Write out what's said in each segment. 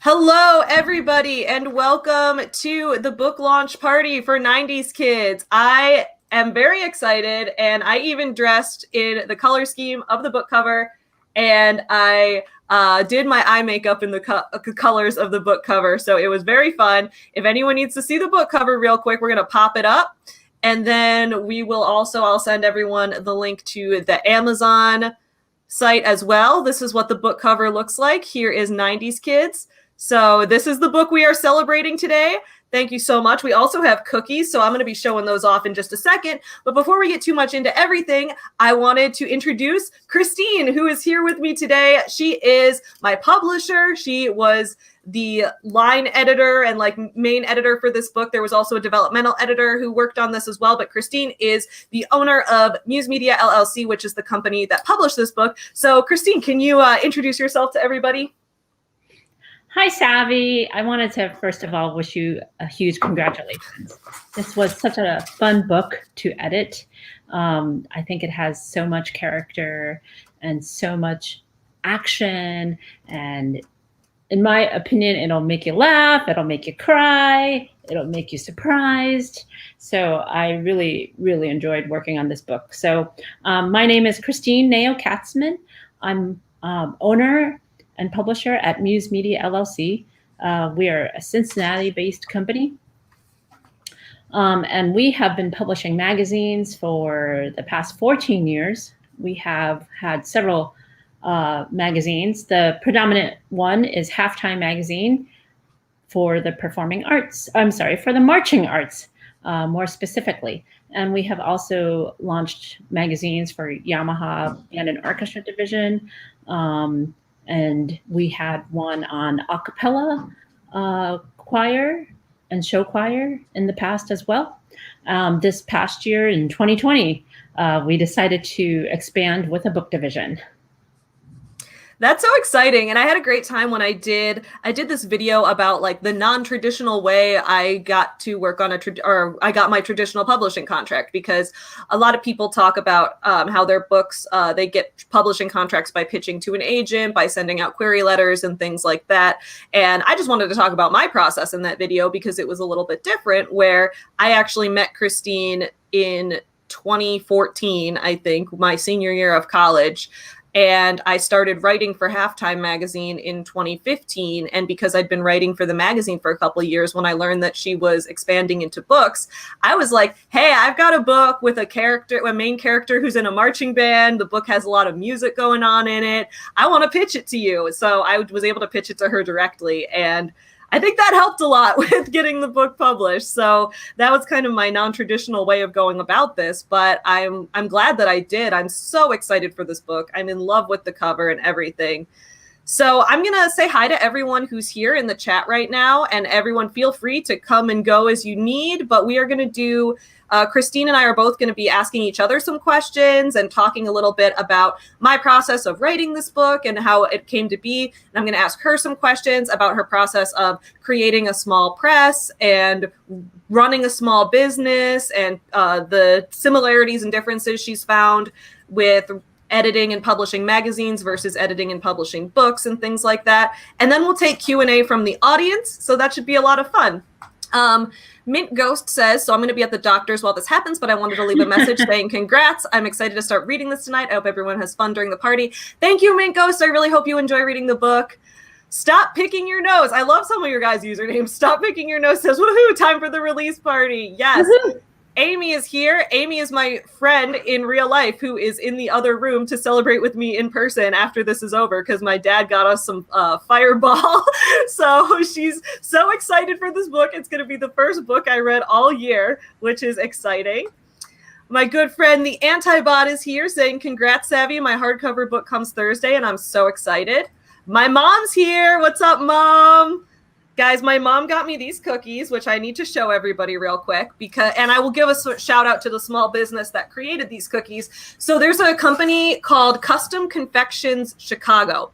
Hello, everybody, and welcome to the book launch party for 90s Kids. I am very excited, and I even dressed in the color scheme of the book cover, and I did my eye makeup in the colors of the book cover, so it was very fun. If anyone needs to see the book cover real quick, we're going to pop it up, and then we will also, I'll send everyone the link to the Amazon site as well. This is what the book cover looks like. Here is 90s Kids. So this is the book we are celebrating today. Thank you so much. We also have cookies, so I'm going to be showing those off in just a second. But before we get too much into everything, I wanted to introduce Christine, who is here with me today. She is my publisher. She was the line editor and main editor for this book. There was also a developmental editor who worked on this as well. But Christine is the owner of MUSE Media LLC, which is the company that published this book. So Christine, can you introduce yourself to everybody? Hi, Savvy. I wanted to, first of all, wish you a huge congratulations. This was such a fun book to edit. I think it has so much character and so much action. And in my opinion, it'll make you laugh, it'll make you cry, it'll make you surprised. So I really, really enjoyed working on this book. So my name is Christine Neo-Katzman. I'm owner and publisher at MUSE Media LLC. We are a Cincinnati-based company. And we have been publishing magazines for the past 14 years. We have had several magazines. The predominant one is Halftime Magazine for the performing arts. I'm sorry, for the marching arts, more specifically. And we have also launched magazines for Yamaha Band and Orchestra Division. And we had one on a cappella choir and show choir in the past as well. This past year in 2020, we decided to expand with a book division. That's so exciting. And I had a great time when I did this video about the non-traditional way I got to work on I got my traditional publishing contract, because a lot of people talk about how their books, they get publishing contracts by pitching to an agent, by sending out query letters and things like that. And I just wanted to talk about my process in that video because it was a little bit different, where I actually met Christine in 2014, I think, my senior year of college. And I started writing for Halftime Magazine in 2015. And because I'd been writing for the magazine for a couple of years, when I learned that she was expanding into books, I was like, hey, I've got a book with a main character who's in a marching band. The book has a lot of music going on in it. I want to pitch it to you. So I was able to pitch it to her directly. And I think that helped a lot with getting the book published. So that was kind of my non-traditional way of going about this, but I'm glad that I did. I'm so excited for this book. I'm in love with the cover and everything. So I'm going to say hi to everyone who's here in the chat right now, and everyone feel free to come and go as you need, but we are going to do Christine and I are both going to be asking each other some questions and talking a little bit about my process of writing this book and how it came to be. And I'm going to ask her some questions about her process of creating a small press and running a small business, and the similarities and differences she's found with editing and publishing magazines versus editing and publishing books and things like that. And then we'll take Q&A from the audience. So that should be a lot of fun. Mint Ghost says, so I'm going to be at the doctor's while this happens, but I wanted to leave a message saying congrats. I'm excited to start reading this tonight. I hope everyone has fun during the party. Thank you, Mint Ghost. I really hope you enjoy reading the book. Stop picking your nose. I love some of your guys' usernames. Stop picking your nose says, woohoo, time for the release party. Yes. Amy is here. Amy is my friend in real life who is in the other room to celebrate with me in person after this is over, because my dad got us some Fireball. So she's so excited for this book. It's going to be the first book I read all year, which is exciting. My good friend, the Antibot, is here saying, congrats, Savvy. My hardcover book comes Thursday, and I'm so excited. My mom's here. What's up, Mom? Guys, my mom got me these cookies, which I need to show everybody real quick, and I will give a shout out to the small business that created these cookies. So there's a company called Custom Confections Chicago,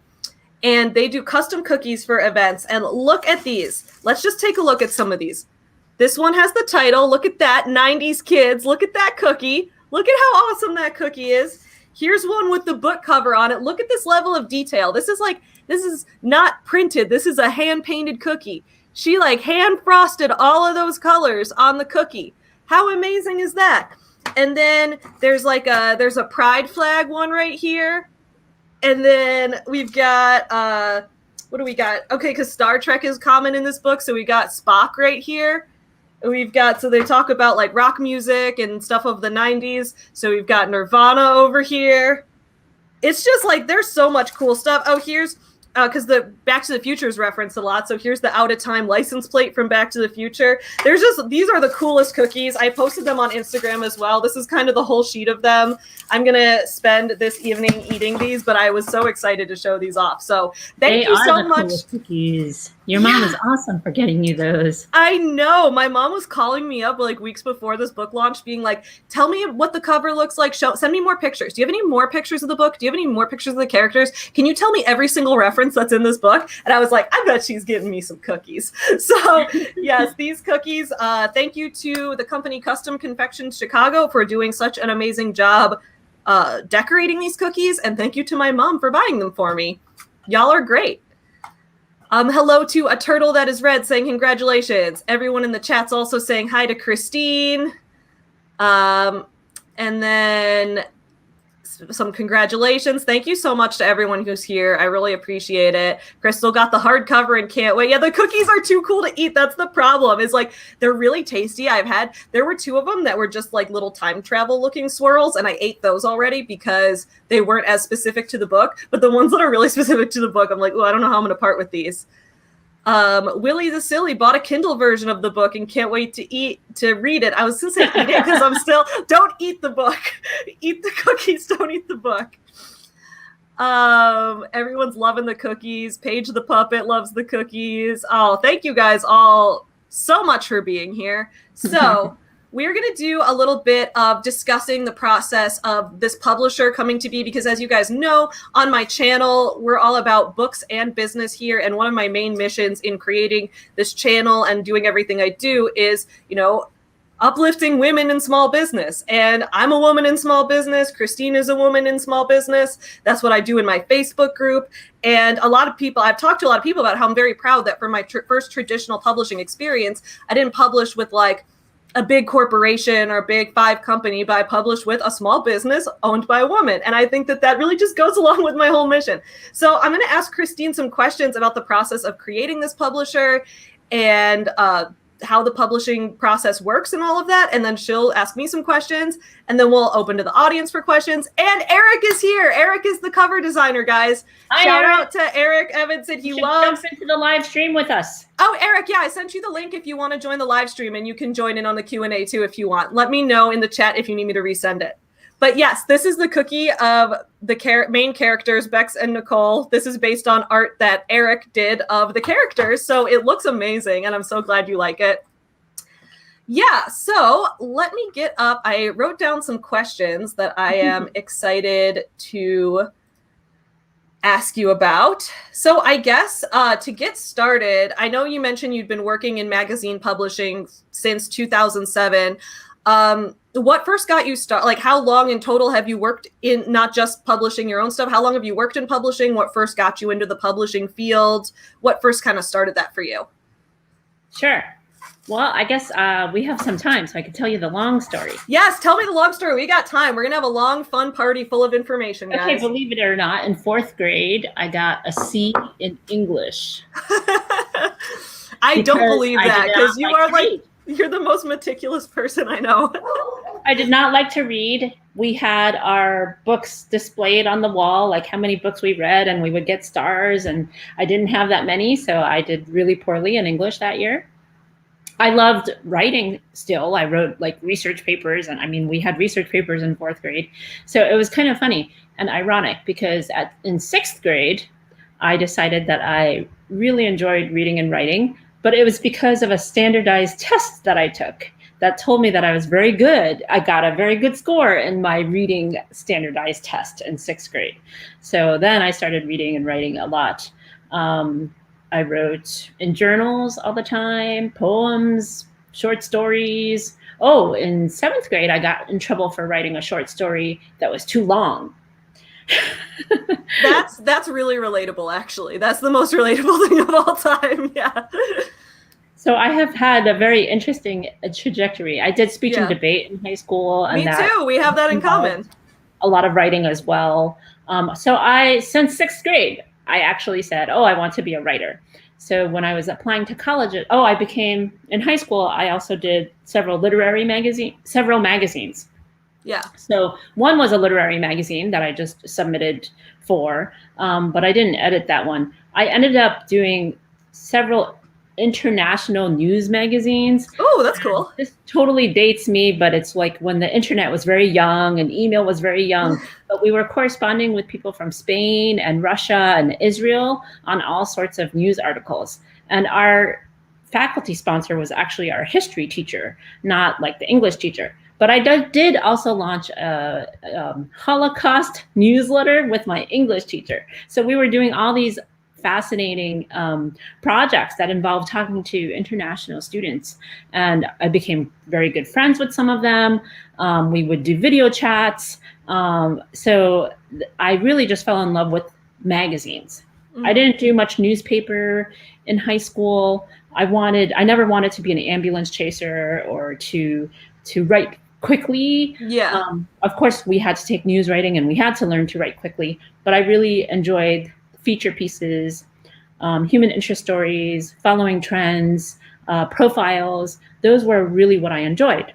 and they do custom cookies for events. And look at these. Let's just take a look at some of these. This one has the title. Look at that, 90s Kids. Look at that cookie. Look at how awesome that cookie is. Here's one with the book cover on it. Look at this level of detail. This is like This is not printed. This is a hand-painted cookie. She like hand frosted all of those colors on the cookie. How amazing is that? And then there's a pride flag one right here. And then we've got what do we got? Okay, because Star Trek is common in this book, so we got Spock right here. We've got, so they talk about like rock music and stuff of the 90s. So we've got Nirvana over here. It's just like, there's so much cool stuff. Oh, here's, because the Back to the Future is referenced a lot. So here's the out of time license plate from Back to the Future. There's just, these are the coolest cookies. I posted them on Instagram as well. This is kind of the whole sheet of them. I'm going to spend this evening eating these, but I was so excited to show these off. So thank you so much. Cookies. Your mom is awesome for getting you those. I know. My mom was calling me up like weeks before this book launch being like, tell me what the cover looks like. Send me more pictures. Do you have any more pictures of the book? Do you have any more pictures of the characters? Can you tell me every single reference that's in this book? And I was like, I bet she's giving me some cookies. So yes, these cookies, thank you to the company Custom Confections Chicago for doing such an amazing job decorating these cookies. And thank you to my mom for buying them for me. Y'all are great. Hello to a turtle that is red saying congratulations. Everyone in the chat's also saying hi to Christine. And then some congratulations. Thank you so much to everyone who's here. I really appreciate it. Crystal got the hardcover and can't wait. Yeah, the cookies are too cool to eat. That's the problem. Is like, they're really tasty. There were 2 of them that were just like little time travel looking swirls, and I ate those already because they weren't as specific to the book. But the ones that are really specific to the book, I'm like, oh, I don't know how I'm going to part with these. Willie the Silly bought a Kindle version of the book and can't wait to read it. I was going to say eat it because I'm still, don't eat the book. Eat the cookies, don't eat the book. Everyone's loving the cookies. Paige the Puppet loves the cookies. Oh, thank you guys all so much for being here. So we're going to do a little bit of discussing the process of this publisher coming to be, because as you guys know, on my channel, we're all about books and business here. And one of my main missions in creating this channel and doing everything I do is, uplifting women in small business. And I'm a woman in small business. Christine is a woman in small business. That's what I do in my Facebook group. And I've talked to a lot of people about how I'm very proud that for my first traditional publishing experience, I didn't publish with like a big corporation or a big 5 company, but I published with a small business owned by a woman. And I think that really just goes along with my whole mission. So I'm going to ask Christine some questions about the process of creating this publisher and how the publishing process works and all of that. And then she'll ask me some questions, and then we'll open to the audience for questions. And Eric is here. Eric is the cover designer, guys. Hi, Shout Eric. out to Eric. Evan said he loves jump into the live stream with us. Oh, Eric, yeah, I sent you the link if you want to join the live stream, and you can join in on the Q&A too if you want. Let me know in the chat if you need me to resend it. But yes, this is the cookie of the main characters, Bex and Nicole. This is based on art that Eric did of the characters, so it looks amazing, and I'm so glad you like it. Yeah, so let me get up. I wrote down some questions that I am excited to ask you about. So I guess to get started, I know you mentioned you'd been working in magazine publishing since 2007. What first got you started? Like, how long in total have you worked in not just publishing your own stuff? How long have you worked in publishing? What first got you into the publishing field? What first kind of started that for you? Sure. Well, I guess we have some time, so I can tell you the long story. Yes, tell me the long story. We got time. We're going to have a long, fun party full of information, guys. Okay, believe it or not, in 4th grade, I got a C in English. I don't believe that, because you are like, read. You're the most meticulous person I know. I did not like to read. We had our books displayed on the wall, like how many books we read, and we would get stars, and I didn't have that many, so I did really poorly in English that year. I loved writing still. I wrote like research papers, and I mean, we had research papers in 4th grade. So it was kind of funny and ironic because in 6th grade, I decided that I really enjoyed reading and writing, but it was because of a standardized test that I took that told me that I was very good. I got a very good score in my reading standardized test in 6th grade. So then I started reading and writing a lot. I wrote in journals all the time, poems, short stories. Oh, in 7th grade, I got in trouble for writing a short story that was too long. That's really relatable, actually. That's the most relatable thing of all time. Yeah. So I have had a very interesting trajectory. I did speech and Yeah. debate in high school, and Me that too. We have that in common. involved a lot of writing as well. Since sixth grade, I actually said, "Oh, I want to be a writer." So when I was applying to college, I became in high school. I also did several magazines. Yeah. So one was a literary magazine that I just submitted for, but I didn't edit that one. I ended up doing several international news magazines. Oh, that's cool. This totally dates me, but it's like when the internet was very young and email was very young, but we were corresponding with people from Spain and Russia and Israel on all sorts of news articles. And our faculty sponsor was actually our history teacher, not like the English teacher. But I did also launch a Holocaust newsletter with my English teacher. So we were doing all these fascinating projects that involved talking to international students. And I became very good friends with some of them. We would do video chats. So I really just fell in love with magazines. I didn't do much newspaper in high school. I never wanted to be an ambulance chaser or to write quickly. Yeah. Of course, we had to take news writing and we had to learn to write quickly, but I really enjoyed feature pieces, human interest stories, following trends, profiles. Those were really what I enjoyed.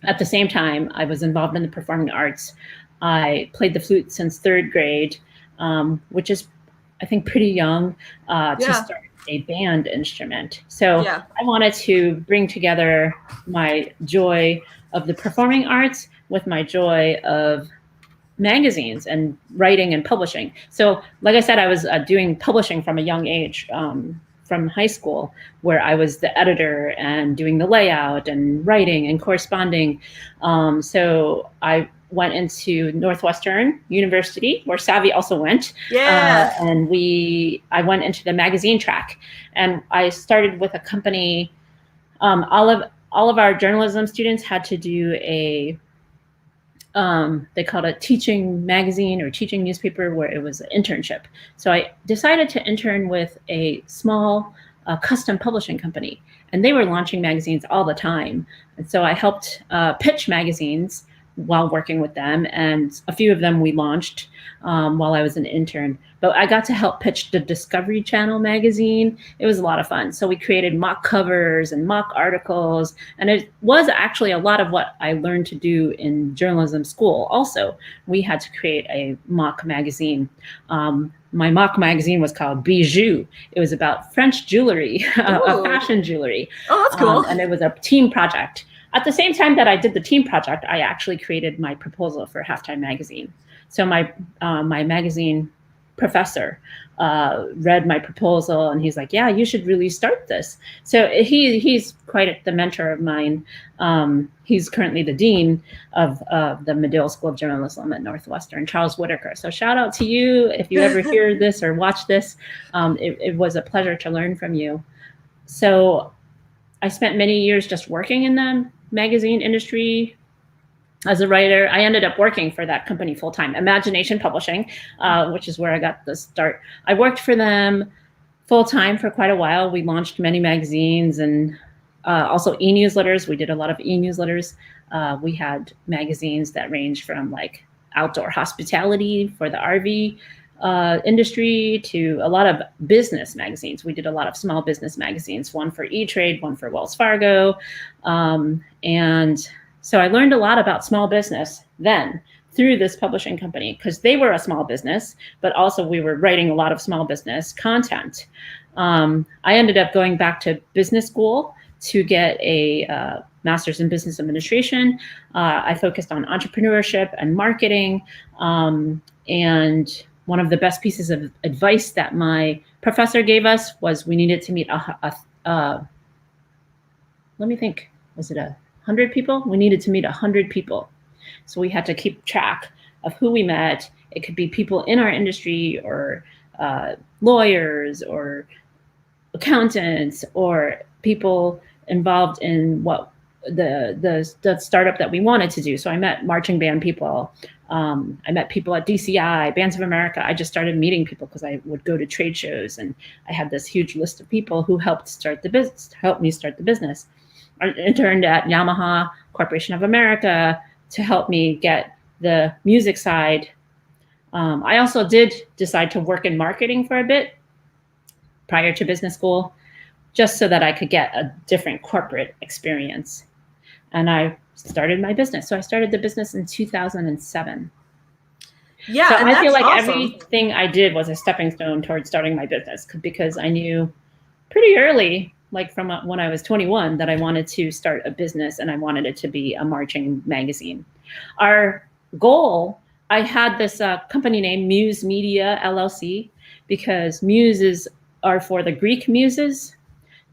At the same time, I was involved in the performing arts. I played the flute since third grade, which is, I think, pretty young to start a band instrument. So I wanted to bring together my joy of the performing arts with my joy of magazines and writing and publishing. So like I said, I was doing publishing from a young age, from high school, where I was the editor and doing the layout and writing and corresponding. So I went into Northwestern University, where SAVY also went. Yeah. And I went into the magazine track, and I started with a company. All of our journalism students had to do they called it teaching magazine or teaching newspaper, where it was an internship. So I decided to intern with a small custom publishing company, and they were launching magazines all the time. And so I helped pitch magazines while working with them, and a few of them we launched while I was an intern. But I got to help pitch the Discovery Channel magazine. It was a lot of fun. So we created mock covers and mock articles, and it was actually a lot of what I learned to do in journalism school. Also, we had to create a mock magazine. My mock magazine was called Bijou. It was about French jewelry, fashion jewelry. Oh, that's cool. And it was a team project. At the same time that I did the team project, I actually created my proposal for Halftime Magazine. So my magazine professor read my proposal, and he's like, "Yeah, you should really start this." So he's quite the mentor of mine. He's currently the dean of the Medill School of Journalism at Northwestern, Charles Whitaker. So shout out to you if you ever hear this or watch this. It was a pleasure to learn from you. So I spent many years just working in the magazine industry as a writer. I ended up working for that company full-time, Imagination Publishing, which is where I got the start. I worked for them full-time for quite a while. We launched many magazines and also e-newsletters. We did a lot of e-newsletters. We had magazines that ranged from like outdoor hospitality for the RV industry to a lot of business magazines. We did a lot of small business magazines, one for E-Trade, one for Wells Fargo. And so I learned a lot about small business then through this publishing company, because they were a small business, but also we were writing a lot of small business content. I ended up going back to business school to get a master's in business administration. I focused on entrepreneurship and marketing. And one of the best pieces of advice that my professor gave us was we needed to meet let me think, was it 100 people? We needed to meet 100 people. So we had to keep track of who we met. It could be people in our industry or lawyers or accountants or people involved in what the startup that we wanted to do. So I met marching band people. I met people at DCI, Bands of America. I just started meeting people because I would go to trade shows, and I had this huge list of people who helped me start the business. I interned at Yamaha Corporation of America to help me get the music side. I also did decide to work in marketing for a bit prior to business school, just so that I could get a different corporate experience. And I started my business. So I started the business in 2007. Yeah, so and I feel like awesome. Everything I did was a stepping stone towards starting my business, because I knew pretty early, like from when I was 21, that I wanted to start a business, and I wanted it to be a marching magazine. Our goal, I had this company name, MUSE Media LLC, because muses are for the Greek muses.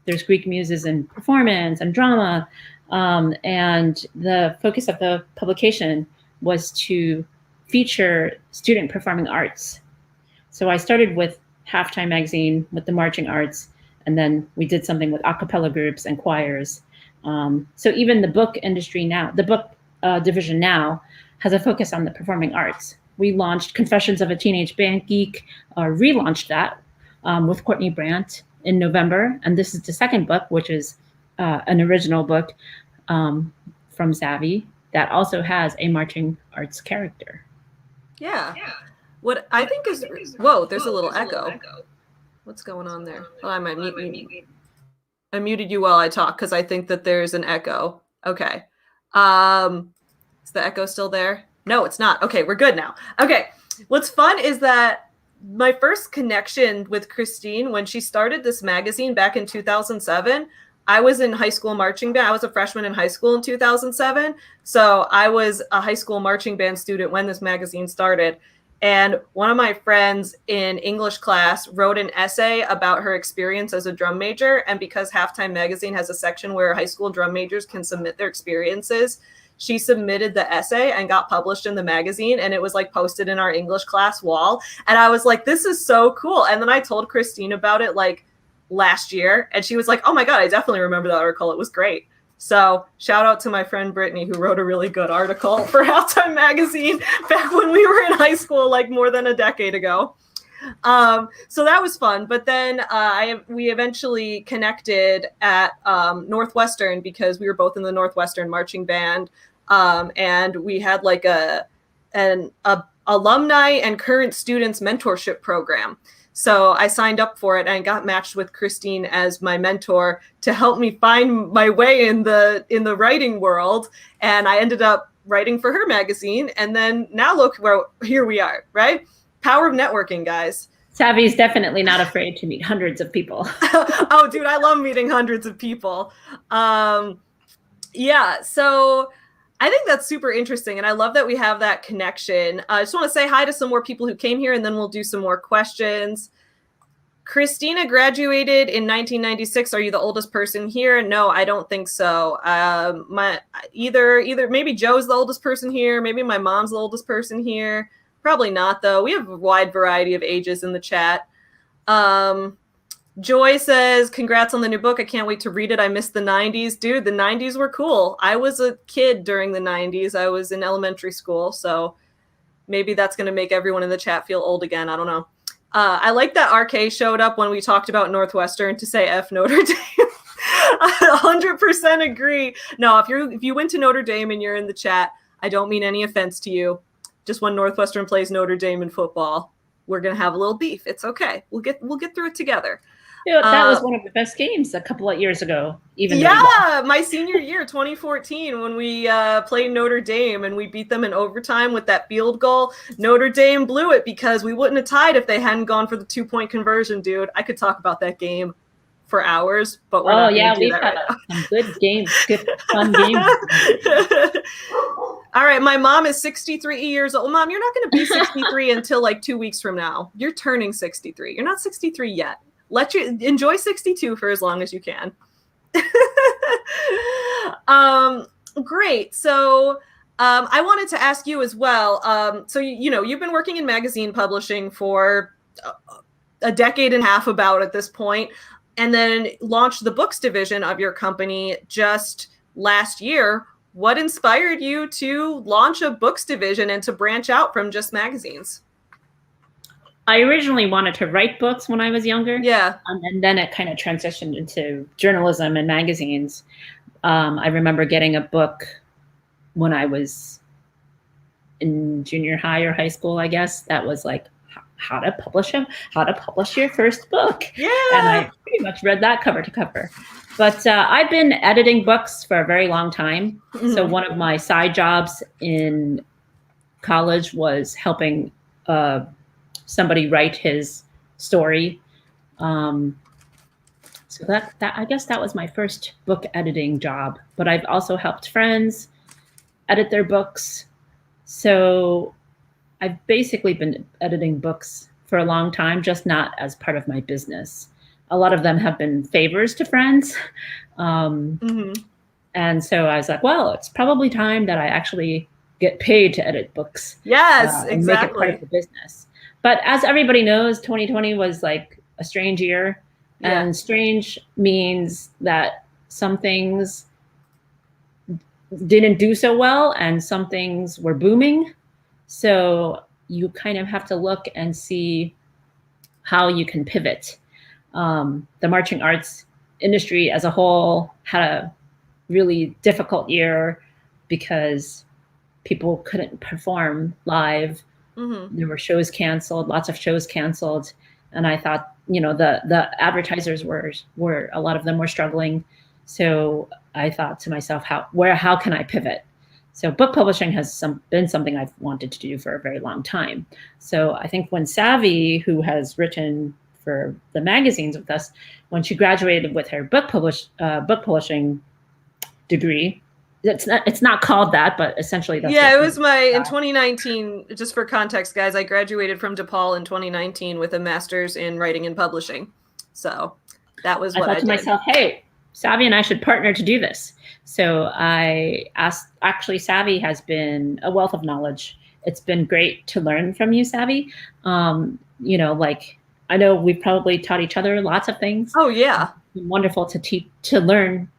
There's Greek muses in performance and drama. And the focus of the publication was to feature student performing arts. So I started with Halftime Magazine with the marching arts, and then we did something with a cappella groups and choirs. So even the book industry now, the book division now, has a focus on the performing arts. We launched Confessions of a Teenage Band Geek, relaunched that with Courtney Brandt in November. And this is the second book, which is an original book from SAVY that also has a marching arts character. Yeah. What I think is, whoa, there's a little echo. What's going on there? Oh, I might mute you. I muted you while I talk because I think that there's an echo. Okay. Is the echo still there? No, it's not. Okay, we're good now. Okay. What's fun is that my first connection with Christine, when she started this magazine back in 2007, I was in high school marching band. I was a freshman in high school in 2007. So I was a high school marching band student when this magazine started. And one of my friends in English class wrote an essay about her experience as a drum major. And because Halftime Magazine has a section where high school drum majors can submit their experiences, she submitted the essay and got published in the magazine. And it was like posted in our English class wall. And I was like, this is so cool. And then I told Christine about it like last year. And she was like, oh my God, I definitely remember that article. It was great. So shout out to my friend Brittany, who wrote a really good article for Halftime Magazine back when we were in high school, like more than a decade ago. So that was fun. But then we eventually connected at Northwestern because we were both in the Northwestern marching band. And we had like an alumni and current students mentorship program. So I signed up for it and got matched with Christine as my mentor to help me find my way in the writing world. And I ended up writing for her magazine. And then now look where here we are, right? Power of networking, guys. Savvy is definitely not afraid to meet hundreds of people. Oh, dude, I love meeting hundreds of people. Yeah, so I think that's super interesting. And I love that we have that connection. I just want to say hi to some more people who came here, and then we'll do some more questions. Christina graduated in 1996. Are you the oldest person here? No, I don't think so. Either maybe Joe's the oldest person here. Maybe my mom's the oldest person here. Probably not, though. We have a wide variety of ages in the chat. Joy says, congrats on the new book. I can't wait to read it. I missed the 90s. Dude, the 90s were cool. I was a kid during the 90s. I was in elementary school, so maybe that's going to make everyone in the chat feel old again. I don't know. I like that RK showed up when we talked about Northwestern to say F Notre Dame. 100% agree. No, if you went to Notre Dame and you're in the chat, I don't mean any offense to you. Just when Northwestern plays Notre Dame in football, we're going to have a little beef. It's okay. We'll get through it together. Dude, that was one of the best games a couple of years ago. My senior year, 2014, when we played Notre Dame and we beat them in overtime with that field goal. Notre Dame blew it because we wouldn't have tied if they hadn't gone for the 2-point conversion, dude. I could talk about that game for hours, but we're not going to do that right now. Some good games, good fun games. All right, my mom is 63 years old. Mom, you're not going to be 63 until like 2 weeks from now. You're turning 63. You're not 63 yet. Let you enjoy 62 for as long as you can. Great. So I wanted to ask you as well. So, you've been working in magazine publishing for a decade and a half about at this point, and then launched the books division of your company just last year, what inspired you to launch a books division and to branch out from just magazines? I originally wanted to write books when I was younger. Yeah. And then it kind of transitioned into journalism and magazines. I remember getting a book when I was in junior high or high school, I guess, that was like how to publish your first book. Yeah. And I pretty much read that cover to cover. But I've been editing books for a very long time. Mm-hmm. So one of my side jobs in college was helping somebody write his story. So that I guess that was my first book editing job. But I've also helped friends edit their books. So I've basically been editing books for a long time, just not as part of my business. A lot of them have been favors to friends. And so I was like, well, it's probably time that I actually get paid to edit books. Yes, and make it part of the business. But as everybody knows, 2020 was like a strange year. Yeah. And strange means that some things didn't do so well and some things were booming. So you kind of have to look and see how you can pivot. The marching arts industry as a whole had a really difficult year because people couldn't perform live. There were shows canceled, lots of shows canceled. And I thought, the advertisers were a lot of them were struggling. So I thought to myself, how can I pivot? So book publishing has been something I've wanted to do for a very long time. So I think when SAVY, who has written for the magazines with us, when she graduated with her book publishing degree, it's not called that, but essentially that's it was in 2019. Just for context, guys, I graduated from DePaul in 2019 with a master's in writing and publishing. So that was what I thought to myself, hey, SAVY and I should partner to do this. So I asked, actually, SAVY has been a wealth of knowledge. It's been great to learn from you, SAVY. I know we've probably taught each other lots of things. Oh, yeah. It's been wonderful to learn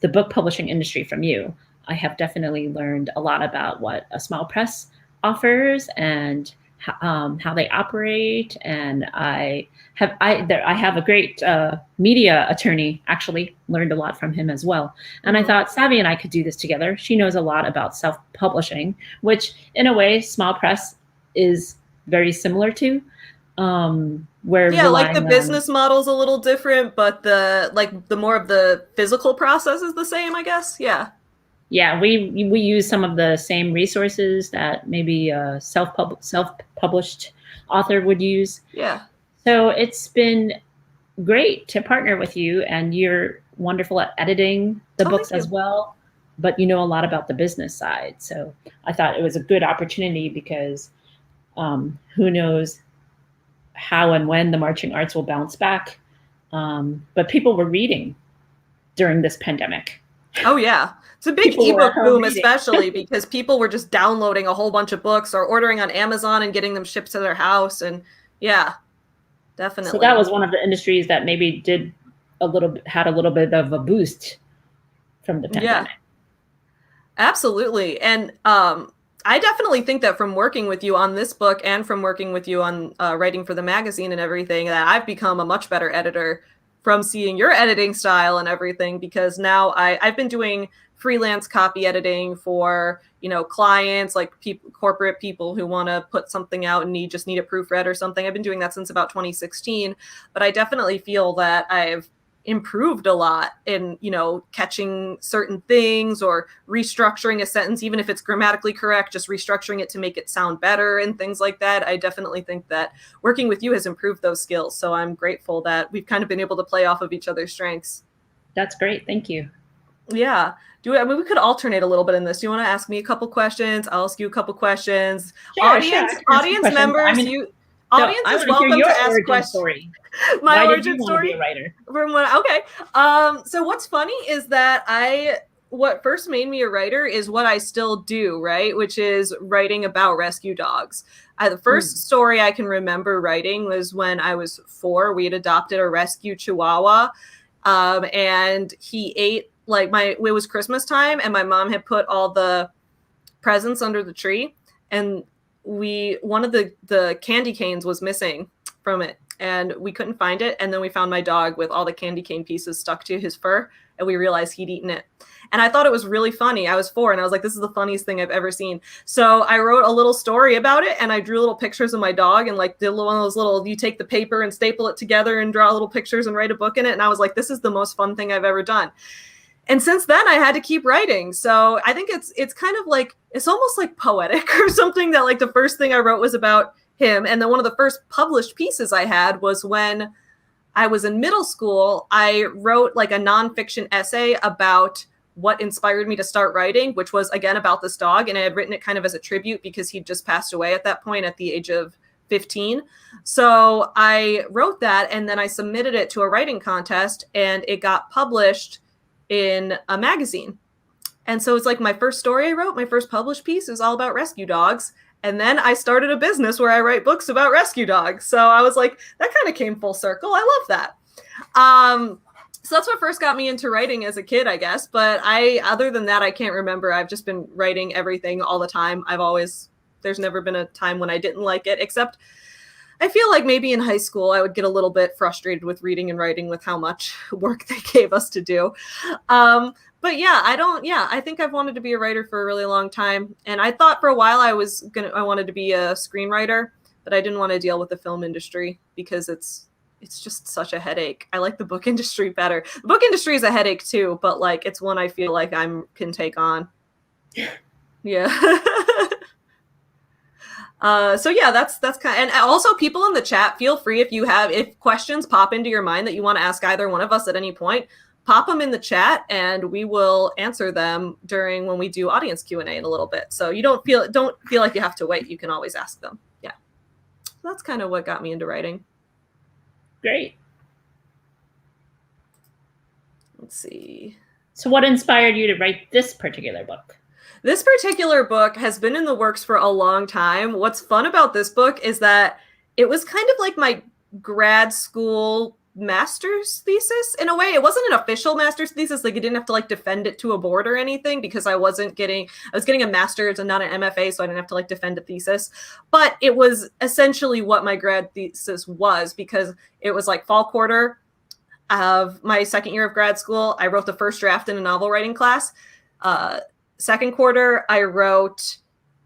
the book publishing industry from you. I have definitely learned a lot about what a small press offers and how they operate. And I have a great media attorney, actually learned a lot from him as well. And I thought SAVY and I could do this together. She knows a lot about self-publishing, which in a way, small press is very similar to. Like the business model's a little different, but the more of the physical process is the same, I guess. Yeah. Yeah, we use some of the same resources that maybe a self-published author would use. Yeah. So it's been great to partner with you, and you're wonderful at editing the books as well, but you know a lot about the business side. So I thought it was a good opportunity because who knows how and when the marching arts will bounce back. But people were reading during this pandemic. Oh, yeah. It's a big ebook boom, especially because people were just downloading a whole bunch of books or ordering on Amazon and getting them shipped to their house. And yeah, definitely. So that was one of the industries that maybe had a little bit of a boost from the pandemic. Yeah, absolutely. And I definitely think that from working with you on this book and from working with you on writing for the magazine and everything, that I've become a much better editor from seeing your editing style and everything, because now I've been doing freelance copy editing for, clients, like corporate people who want to put something out and just need a proofread or something. I've been doing that since about 2016, but I definitely feel that I've improved a lot in, catching certain things or restructuring a sentence, even if it's grammatically correct, just restructuring it to make it sound better and things like that. I definitely think that working with you has improved those skills. So I'm grateful that we've kind of been able to play off of each other's strengths. That's great. Thank you. Yeah. We could alternate a little bit in this. Do you want to ask me a couple questions? I'll ask you a couple questions. Sure, audience members, audience is welcome to ask questions. My origin story. Okay. So what's funny is that what first made me a writer is what I still do, right? Which is writing about rescue dogs. The first story I can remember writing was when I was 4. We had adopted a rescue Chihuahua, and he ate like it was Christmas time and my mom had put all the presents under the tree, and one of the candy canes was missing from it, and we couldn't find it. And then we found my dog with all the candy cane pieces stuck to his fur, and we realized he'd eaten it. And I thought it was really funny. I was 4 and I was like, this is the funniest thing I've ever seen. So I wrote a little story about it, and I drew little pictures of my dog, and like did one of those little, you take the paper and staple it together and draw little pictures and write a book in it. And I was like, this is the most fun thing I've ever done. And since then I had to keep writing. So I think it's kind of like, it's almost like poetic or something, that like the first thing I wrote was about him. And then one of the first published pieces I had was when I was in middle school. I wrote like a nonfiction essay about what inspired me to start writing, which was again about this dog. And I had written it kind of as a tribute because he'd just passed away at that point at the age of 15. So I wrote that, and then I submitted it to a writing contest, and it got published in a magazine. And so it's like my first story I wrote, my first published piece, is all about rescue dogs. And then I started a business where I write books about rescue dogs. So I was like, that kind of came full circle. I love that. So that's what first got me into writing as a kid, I guess. But other than that, I can't remember. I've just been writing everything all the time. There's never been a time when I didn't like it, except I feel like maybe in high school, I would get a little bit frustrated with reading and writing with how much work they gave us to do. But yeah, I think I've wanted to be a writer for a really long time. And I thought for a while I wanted to be a screenwriter, but I didn't want to deal with the film industry because it's just such a headache. I like the book industry better. The book industry is a headache too, but like it's one I feel like I can take on. Yeah. So yeah, that's kind of, and also people in the chat, feel free if questions pop into your mind that you want to ask either one of us at any point, pop them in the chat and we will answer them when we do audience Q&A in a little bit. So you don't feel like you have to wait. You can always ask them. Yeah. So that's kind of what got me into writing. Great. Let's see. So what inspired you to write this particular book? This particular book has been in the works for a long time. What's fun about this book is that it was kind of like my grad school master's thesis in a way. It wasn't an official master's thesis. Like, I didn't have to like defend it to a board or anything because I was getting a master's and not an MFA, so I didn't have to like defend a thesis. But it was essentially what my grad thesis was, because it was like fall quarter of my second year of grad school. I wrote the first draft in a novel writing class. Second quarter,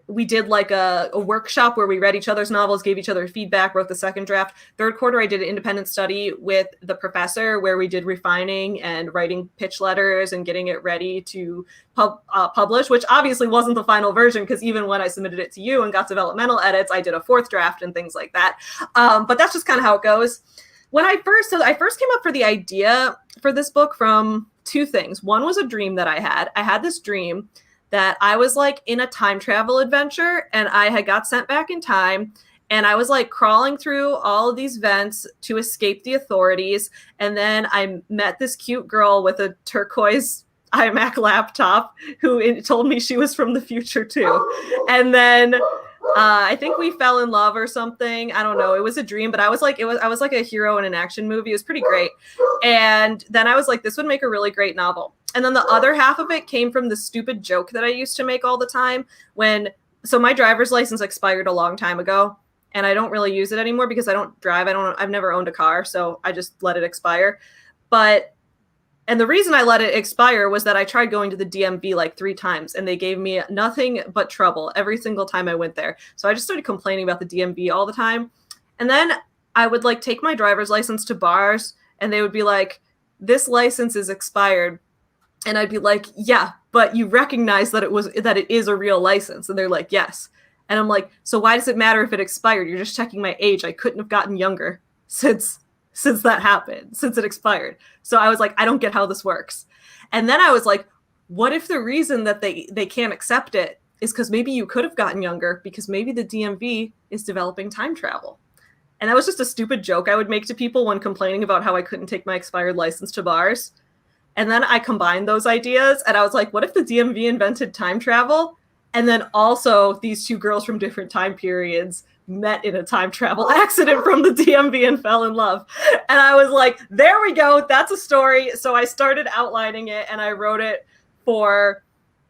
we did like a workshop where we read each other's novels, gave each other feedback, wrote the second draft. Third quarter, I did an independent study with the professor where we did refining and writing pitch letters and getting it ready to publish, which obviously wasn't the final version because even when I submitted it to you and got developmental edits, I did a fourth draft and things like that. But that's just kind of how it goes. I first came up for the idea for this book from two things. One was a dream that I had. I had this dream that I was like in a time travel adventure and I had got sent back in time and I was like crawling through all of these vents to escape the authorities. And then I met this cute girl with a turquoise iMac laptop who told me she was from the future too. And then I think we fell in love or something. I don't know. It was a dream, but I was like a hero in an action movie. It was pretty great. And then I was like, this would make a really great novel. And then the other half of it came from the stupid joke that I used to make all the time so my driver's license expired a long time ago and I don't really use it anymore because I don't drive. I've never owned a car. So I just let it expire. And the reason I let it expire was that I tried going to the DMV like 3 times and they gave me nothing but trouble every single time I went there. So I just started complaining about the DMV all the time. And then I would like take my driver's license to bars and they would be like, this license is expired. And I'd be like, yeah, but you recognize that it is a real license. And they're like, yes. And I'm like, so why does it matter if it expired? You're just checking my age. I couldn't have gotten younger since that happened, since it expired. So I was like, I don't get how this works. And then I was like, what if the reason that they can't accept it is because maybe you could have gotten younger because maybe the DMV is developing time travel. And that was just a stupid joke I would make to people when complaining about how I couldn't take my expired license to bars. And then I combined those ideas and I was like, what if the DMV invented time travel? And then also these two girls from different time periods met in a time travel accident from the DMV and fell in love. And I was like, there we go. That's a story. So I started outlining it and I wrote it for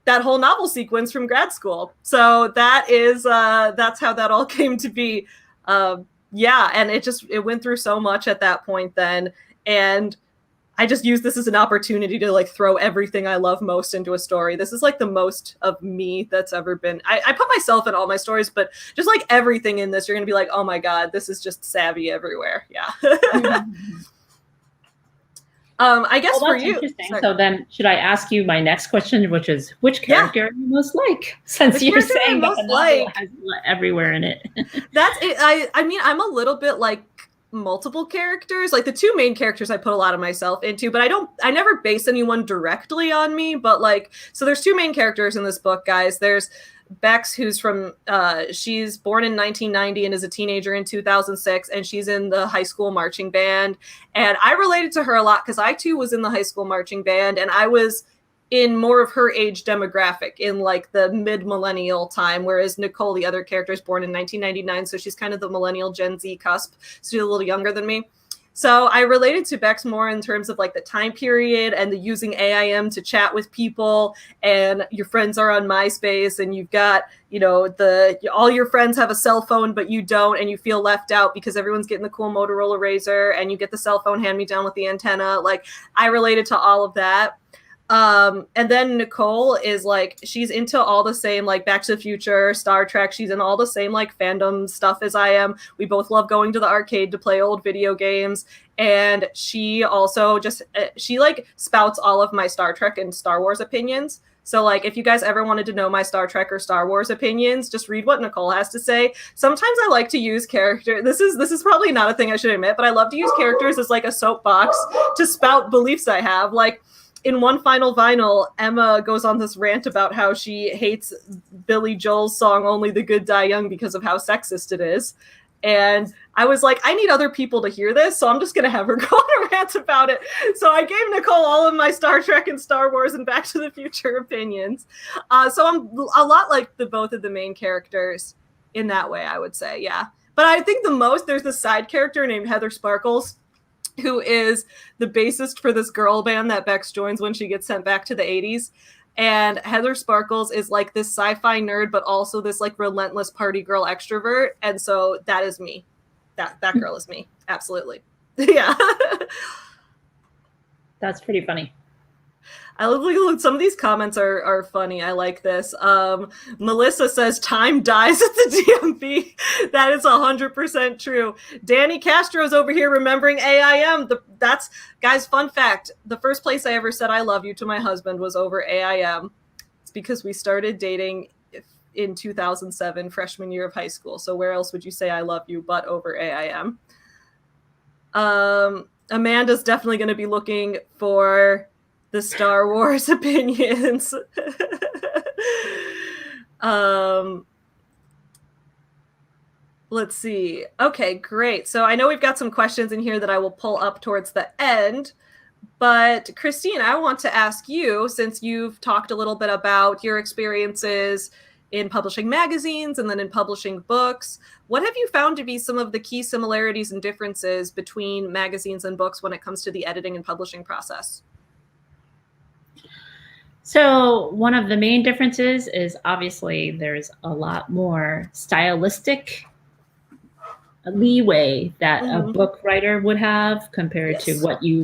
that whole novel sequence from grad school. So that is, that's how that all came to be. Yeah. And it went through so much at that point then. And I just use this as an opportunity to like throw everything I love most into a story. This is like the most of me that's ever been. I put myself in all my stories, but just like everything in this, you're going to be like, oh my God, this is just savvy everywhere. Yeah. I guess for you. Interesting. Sorry. So then should I ask you my next question, which is which character you most like? Since you're saying that the novel has everywhere in it. That's it. I mean, I'm a little bit like multiple characters. Like the two main characters I put a lot of myself into, but I never base anyone directly on me, but like, so there's two main characters in this book, guys. There's Bex, who's from, she's born in 1990 and is a teenager in 2006, and she's in the high school marching band. And I related to her a lot because I too was in the high school marching band, and I was in more of her age demographic in like the mid-millennial time, whereas Nicole, the other character, is born in 1999, so she's kind of the millennial Gen Z cusp, so she's a little younger than me. So I related to Bex more in terms of like the time period and the using AIM to chat with people, and your friends are on MySpace, and you've got, you know, all your friends have a cell phone, but you don't, and you feel left out because everyone's getting the cool Motorola Razr, and you get the cell phone hand-me-down with the antenna. Like, I related to all of that. And then Nicole is like, she's into all the same, like Back to the Future, Star Trek. She's in all the same like fandom stuff as I am. We both love going to the arcade to play old video games. And she also just, she like spouts all of my Star Trek and Star Wars opinions. So like, if you guys ever wanted to know my Star Trek or Star Wars opinions, just read what Nicole has to say. Sometimes I like to use character. This is probably not a thing I should admit, but I love to use characters as like a soapbox to spout beliefs I have. Like, in One Final Vinyl, Emma goes on this rant about how she hates Billy Joel's song Only the Good Die Young because of how sexist it is. And I was like, I need other people to hear this, so I'm just going to have her go on a rant about it. So I gave Nicole all of my Star Trek and Star Wars and Back to the Future opinions. So I'm a lot like both of the main characters in that way, I would say, yeah. But I think the most, there's this side character named Heather Sparkles, who is the bassist for this girl band that Bex joins when she gets sent back to the 80s. And Heather Sparkles is like this sci-fi nerd, but also this like relentless party girl extrovert. And so that is me. That girl is me. Absolutely. Yeah. That's pretty funny. I love some of these comments are funny. I like this. Melissa says time dies at the DMV. That is 100% true. Danny Castro's over here remembering AIM. That's, guys, fun fact. The first place I ever said I love you to my husband was over AIM. It's because we started dating in 2007, freshman year of high school. So where else would you say I love you but over AIM? Amanda's definitely going to be looking for the Star Wars opinions. Let's see. Okay, great. So I know we've got some questions in here that I will pull up towards the end. But Christine, I want to ask you, since you've talked a little bit about your experiences in publishing magazines and then in publishing books, what have you found to be some of the key similarities and differences between magazines and books when it comes to the editing and publishing process? So one of the main differences is obviously there's a lot more stylistic leeway that a book writer would have compared to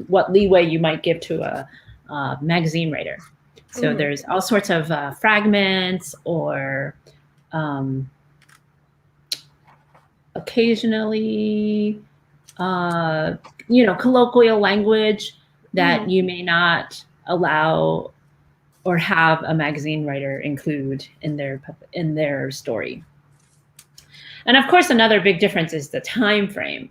what leeway you might give to a magazine writer. So there's all sorts of fragments or occasionally, colloquial language that you may not allow or have a magazine writer include in their story. And of course, another big difference is the time frame.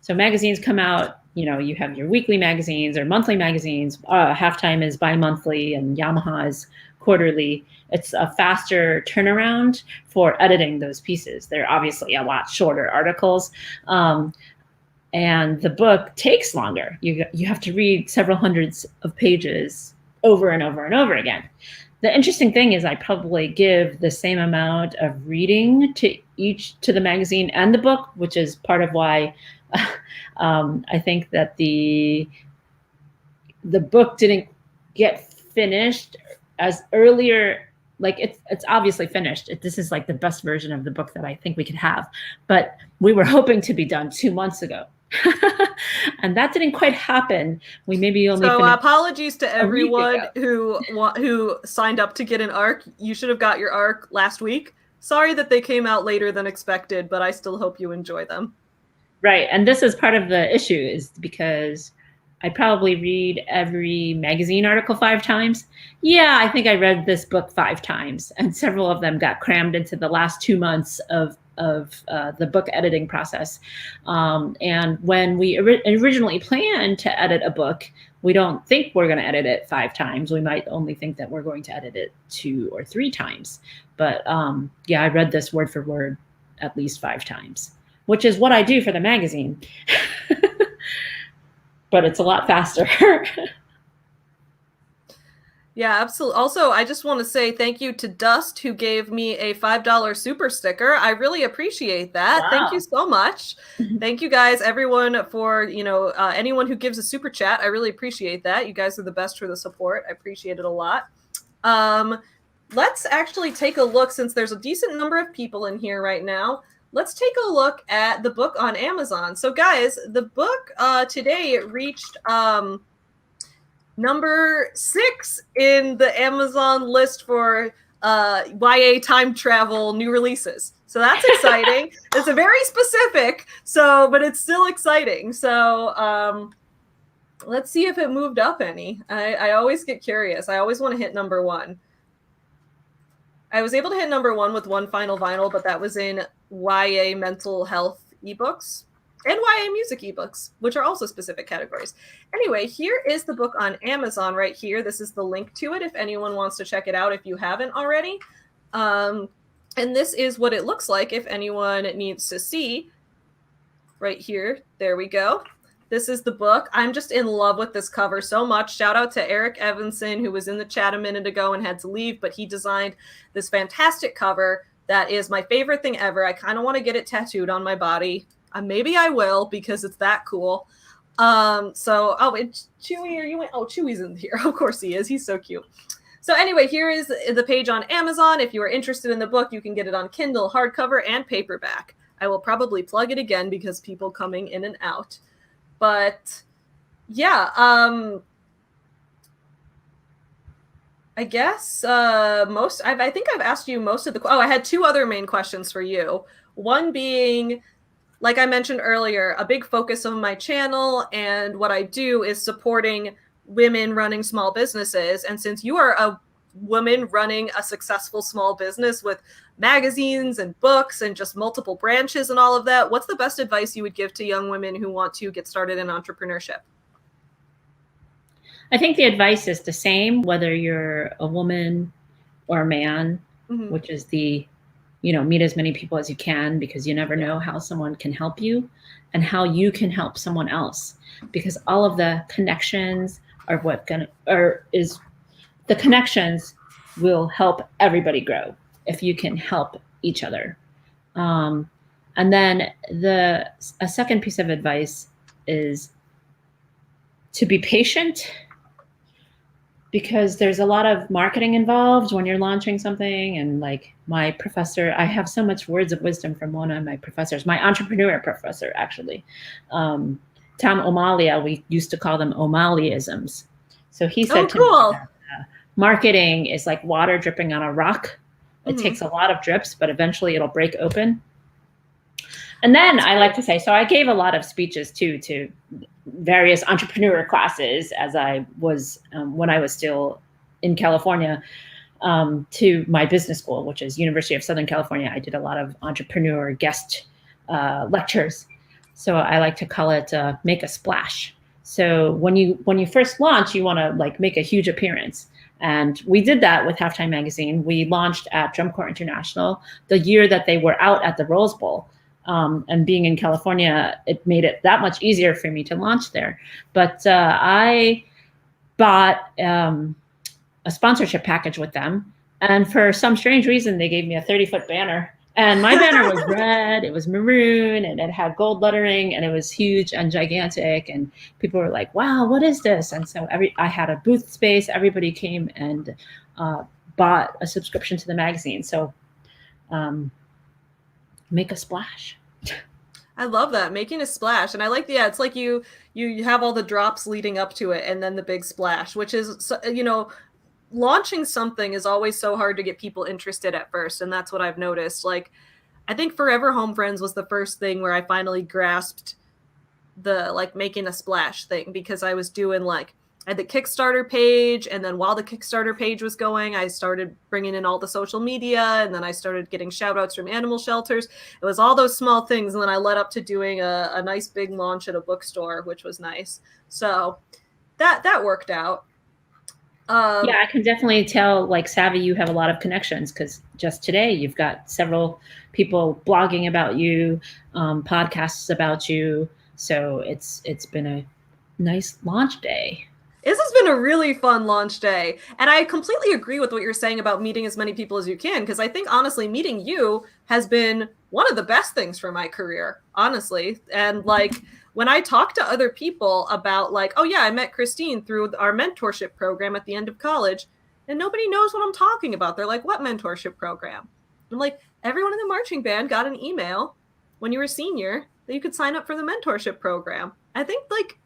So magazines come out, you have your weekly magazines or monthly magazines. Halftime is bi-monthly and Yamaha is quarterly. It's a faster turnaround for editing those pieces. They're obviously a lot shorter articles. And the book takes longer. You have to read several hundreds of pages over and over and over again. the interesting thing is I probably give the same amount of reading to the magazine and the book, which is part of why I think that the book didn't get finished as earlier. Like it's obviously finished. This is like the best version of the book that I think we could have, but we were hoping to be done 2 months ago. And that didn't quite happen. We maybe only So finished apologies to everyone who signed up to get an ARC. You should have got your ARC last week. Sorry that they came out later than expected, but I still hope you enjoy them. Right. And this is part of the issue, is because I probably read every magazine article 5 times. Yeah, I think I read this book 5 times, and several of them got crammed into the last 2 months of the book editing process. And when we originally planned to edit a book, we don't think we're going to edit it 5 times. We might only think that we're going to edit it 2 or 3 times. But yeah, I read this word for word at least 5 times, which is what I do for the magazine. But it's a lot faster. Yeah, absolutely. Also, I just want to say thank you to Dust, who gave me a $5 super sticker. I really appreciate that. Wow. Thank you so much. Thank you guys, everyone, for, anyone who gives a super chat. I really appreciate that. You guys are the best for the support. I appreciate it a lot. Let's actually take a look, since there's a decent number of people in here right now. Let's take a look at the book on Amazon. So guys, the book today reached number 6 in the Amazon list for YA time travel new releases. So that's exciting. It's a very specific, but it's still exciting. So let's see if it moved up any. I always get curious. I always want to hit number 1. I was able to hit number 1 with One Final Vinyl, but that was in YA mental health ebooks and YA music ebooks, which are also specific categories. Anyway, here is the book on Amazon right here. This is the link to it if anyone wants to check it out if you haven't already. And this is what it looks like if anyone needs to see. Right here. There we go. This is the book. I'm just in love with this cover so much. Shout out to Eric Evanson, who was in the chat a minute ago and had to leave, but he designed this fantastic cover that is my favorite thing ever. I kind of want to get it tattooed on my body. Maybe I will, because it's that cool. It's Chewy. Are you? Oh, Chewy's in here. Of course he is. He's so cute. So anyway, here is the page on Amazon. If you are interested in the book, you can get it on Kindle, hardcover, and paperback. I will probably plug it again because people coming in and out. But yeah, I guess I think I've asked you most of the. I had 2 other main questions for you. One being, like I mentioned earlier, a big focus of my channel and what I do is supporting women running small businesses. And since you are a woman running a successful small business with magazines and books and just multiple branches and all of that, what's the best advice you would give to young women who want to get started in entrepreneurship? I think the advice is the same, whether you're a woman or a man, which is meet as many people as you can, because you never know how someone can help you and how you can help someone else, because all of the connections are the connections will help everybody grow if you can help each other. And then a second piece of advice is to be patient, because there's a lot of marketing involved when you're launching something. And like my professor, I have so much words of wisdom from one of my professors, my entrepreneur professor, actually, Tom O'Malia. We used to call them O'Maliaisms. So he said to me that, marketing is like water dripping on a rock. It takes a lot of drips, but eventually it'll break open. And then I like to say, so I gave a lot of speeches too to various entrepreneur classes as I was, when I was still in California, to my business school, which is University of Southern California. I did a lot of entrepreneur guest lectures. So I like to call it make a splash. So when you first launch, you want to like make a huge appearance. And we did that with Halftime Magazine. We launched at Drum Corps International the year that they were out at the Rose Bowl. And being in California, it made it that much easier for me to launch there. But I bought a sponsorship package with them. And for some strange reason, they gave me a 30-foot banner. And my banner was red, it was maroon, and it had gold lettering, and it was huge and gigantic. And people were like, wow, what is this? And so I had a booth space. Everybody came and bought a subscription to the magazine. So make a splash. I love that, making a splash. And I like it's like you have all the drops leading up to it and then the big splash, which is, you know, launching something is always so hard to get people interested at first. And that's what I've noticed. Like, I think Forever Home Friends was the first thing where I finally grasped the like making a splash thing, because I was doing like, I had the Kickstarter page, and then while the Kickstarter page was going, I started bringing in all the social media, and then I started getting shout outs from animal shelters. It was all those small things, and then I led up to doing a nice big launch at a bookstore, which was nice. So that worked out. Yeah, I can definitely tell, like Savvy, you have a lot of connections, because just today you've got several people blogging about you, podcasts about you. So it's been a nice launch day. This has been a really fun launch day. And I completely agree with what you're saying about meeting as many people as you can, because I think, honestly, meeting you has been one of the best things for my career, honestly. And like, when I talk to other people about like, oh yeah, I met Christine through our mentorship program at the end of college, and nobody knows what I'm talking about. They're like, what mentorship program? I'm like, everyone in the marching band got an email when you were a senior that you could sign up for the mentorship program. I think like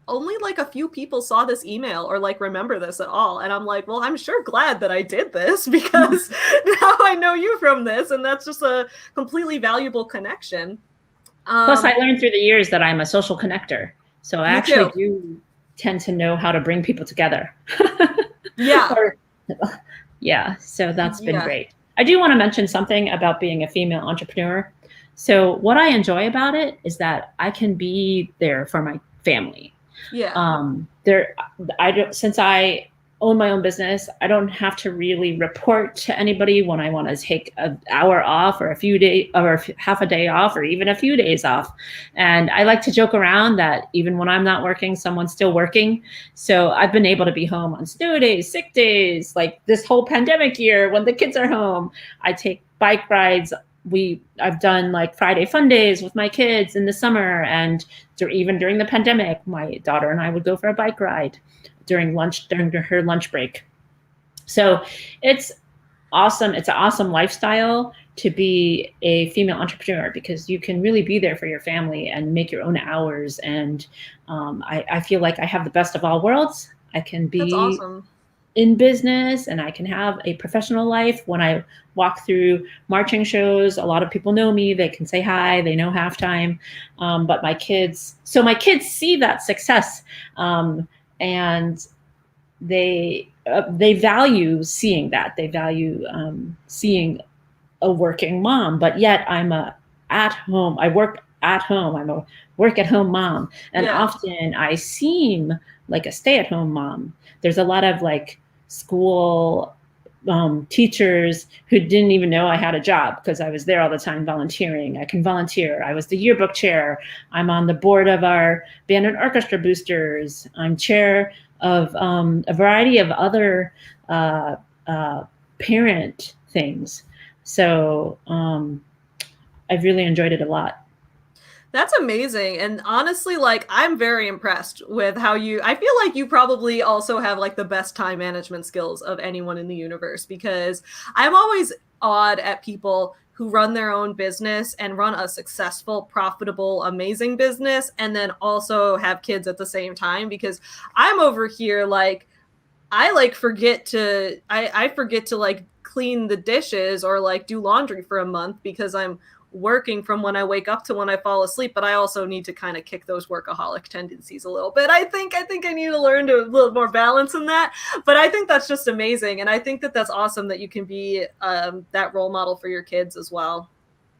only like a few people saw this email or like remember this at all. And I'm like, well, I'm sure glad that I did this, because now I know you from this, and that's just a completely valuable connection. Plus, I learned through the years that I'm a social connector. So I actually do tend to know how to bring people together. Yeah. Yeah. So that's been great. I do want to mention something about being a female entrepreneur. So what I enjoy about it is that I can be there for my family. Yeah. Since I own my own business, I don't have to really report to anybody when I want to take an hour off, or a few days, or half a day off, or even a few days off. And I like to joke around that even when I'm not working, someone's still working. So I've been able to be home on snow days, sick days, like this whole pandemic year when the kids are home. I take bike rides. I've done like Friday fun days with my kids in the summer, and even during the pandemic, my daughter and I would go for a bike ride during her lunch break. So it's awesome. It's an awesome lifestyle to be a female entrepreneur, because you can really be there for your family and make your own hours. And I feel like I have the best of all worlds. I can be That's awesome. In business, and I can have a professional life. When I walk through marching shows, a lot of people know me. They can say hi, they know halftime. But my kids see that success, and they value seeing that. They value seeing a working mom. But yet I work at home. I'm a work at home mom, and often I seem like a stay-at-home mom. There's a lot of like school teachers who didn't even know I had a job, because I was there all the time volunteering. I can volunteer. I was the yearbook chair. I'm on the board of our band and orchestra boosters. I'm chair of a variety of other parent things. So I've really enjoyed it a lot. That's amazing. And honestly, like, I'm very impressed with how I feel like you probably also have like the best time management skills of anyone in the universe, because I'm always awed at people who run their own business and run a successful, profitable, amazing business, and then also have kids at the same time. Because I'm over here, like, I forget to like clean the dishes or like do laundry for a month because I'm working from when I wake up to when I fall asleep. But I also need to kind of kick those workaholic tendencies a little bit. I think I need to learn to a little more balance in that. But I think that's just amazing. And I think that's awesome that you can be that role model for your kids as well.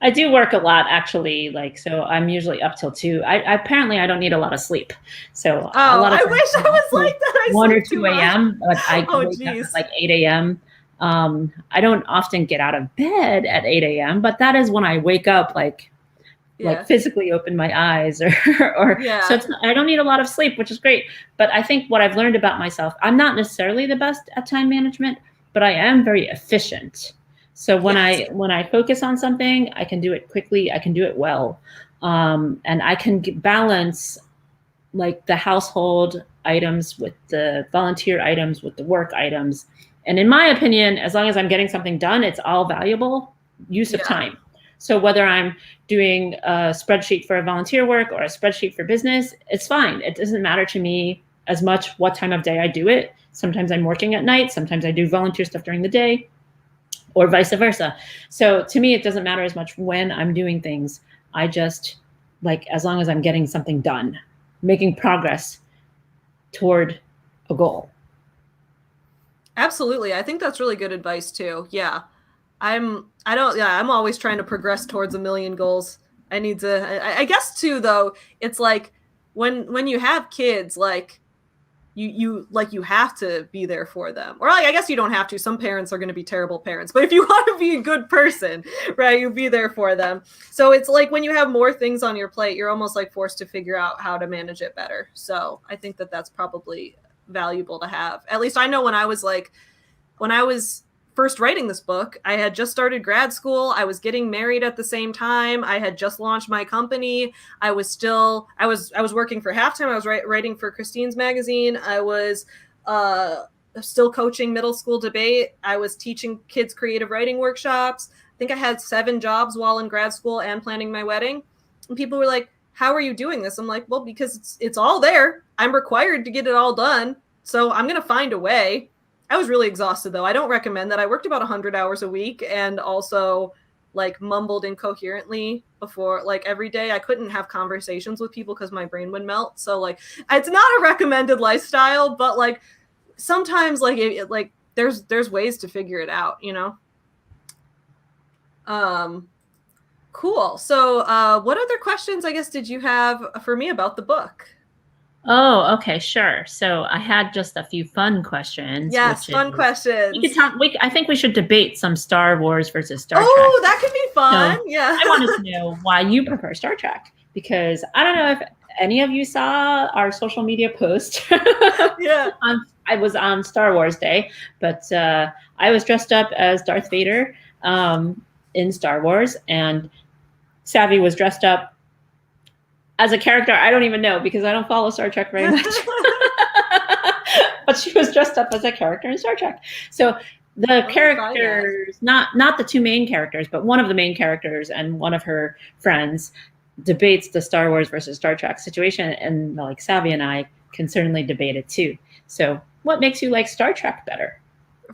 I do work a lot, actually. Like, so I'm usually up till 2. Apparently I don't need a lot of sleep. So a lot of I wish I was like that. 1 or 2 a.m., but I wake up geez. at like 8 a.m. I don't often get out of bed at 8 a.m., but that is when I wake up like like Yeah. physically open my eyes, or so Yeah. I don't need a lot of sleep, which is great. But I think what I've learned about myself, I'm not necessarily the best at time management, but I am very efficient. So Yes. when I focus on something, I can do it quickly, I can do it well, and I can balance like the household items with the volunteer items with the work items. And in my opinion, as long as I'm getting something done, it's all valuable use of Yeah. time. So whether I'm doing a spreadsheet for volunteer work or a spreadsheet for business, it's fine. It doesn't matter to me as much what time of day I do it. Sometimes I'm working at night, sometimes I do volunteer stuff during the day, or vice versa. So to me, it doesn't matter as much when I'm doing things. I just like, as long as I'm getting something done, making progress toward a goal. Absolutely. I think that's really good advice too. Yeah. I'm always trying to progress towards a million goals. I need to I guess too though, it's like when you have kids, like you have to be there for them. Or like I guess you don't have to. Some parents are going to be terrible parents. But if you want to be a good person, right, you be there for them. So it's like when you have more things on your plate, you're almost like forced to figure out how to manage it better. So I think that that's probably valuable to have. At least I know when I was first writing this book, I had just started grad school. I was getting married at the same time. I had just launched my company. I was working for Halftime. I was writing for Christine's magazine. I was still coaching middle school debate. I was teaching kids creative writing workshops. I think I had 7 jobs while in grad school and planning my wedding. And people were like, "How are you doing this?" I'm like, "Well, because it's all there. I'm required to get it all done. So I'm going to find a way." I was really exhausted though. I don't recommend that. I worked about 100 hours a week and also like mumbled incoherently before like every day. I couldn't have conversations with people because my brain would melt. So like it's not a recommended lifestyle, but like sometimes like like there's ways to figure it out, you know? Um cool. So what other questions I guess did you have for me about the book? Oh, okay, sure. So I had just a few fun questions, Yes, which fun is we could questions. talk. I think we should debate some Star Wars versus Star Trek. Oh, that could be fun. So Yeah. I wanted to know why you prefer Star Trek, because I don't know if any of you saw our social media post. Yeah. I was on Star Wars Day, but I was dressed up as Darth Vader in Star Wars, and Savvy was dressed up as a character I don't even know because I don't follow Star Trek very much. But she was dressed up as a character in Star Trek. So the characters, not the 2 main characters, but one of the main characters and one of her friends debates the Star Wars versus Star Trek situation, and like Savvy and I can certainly debate it too. So what makes you like Star Trek better?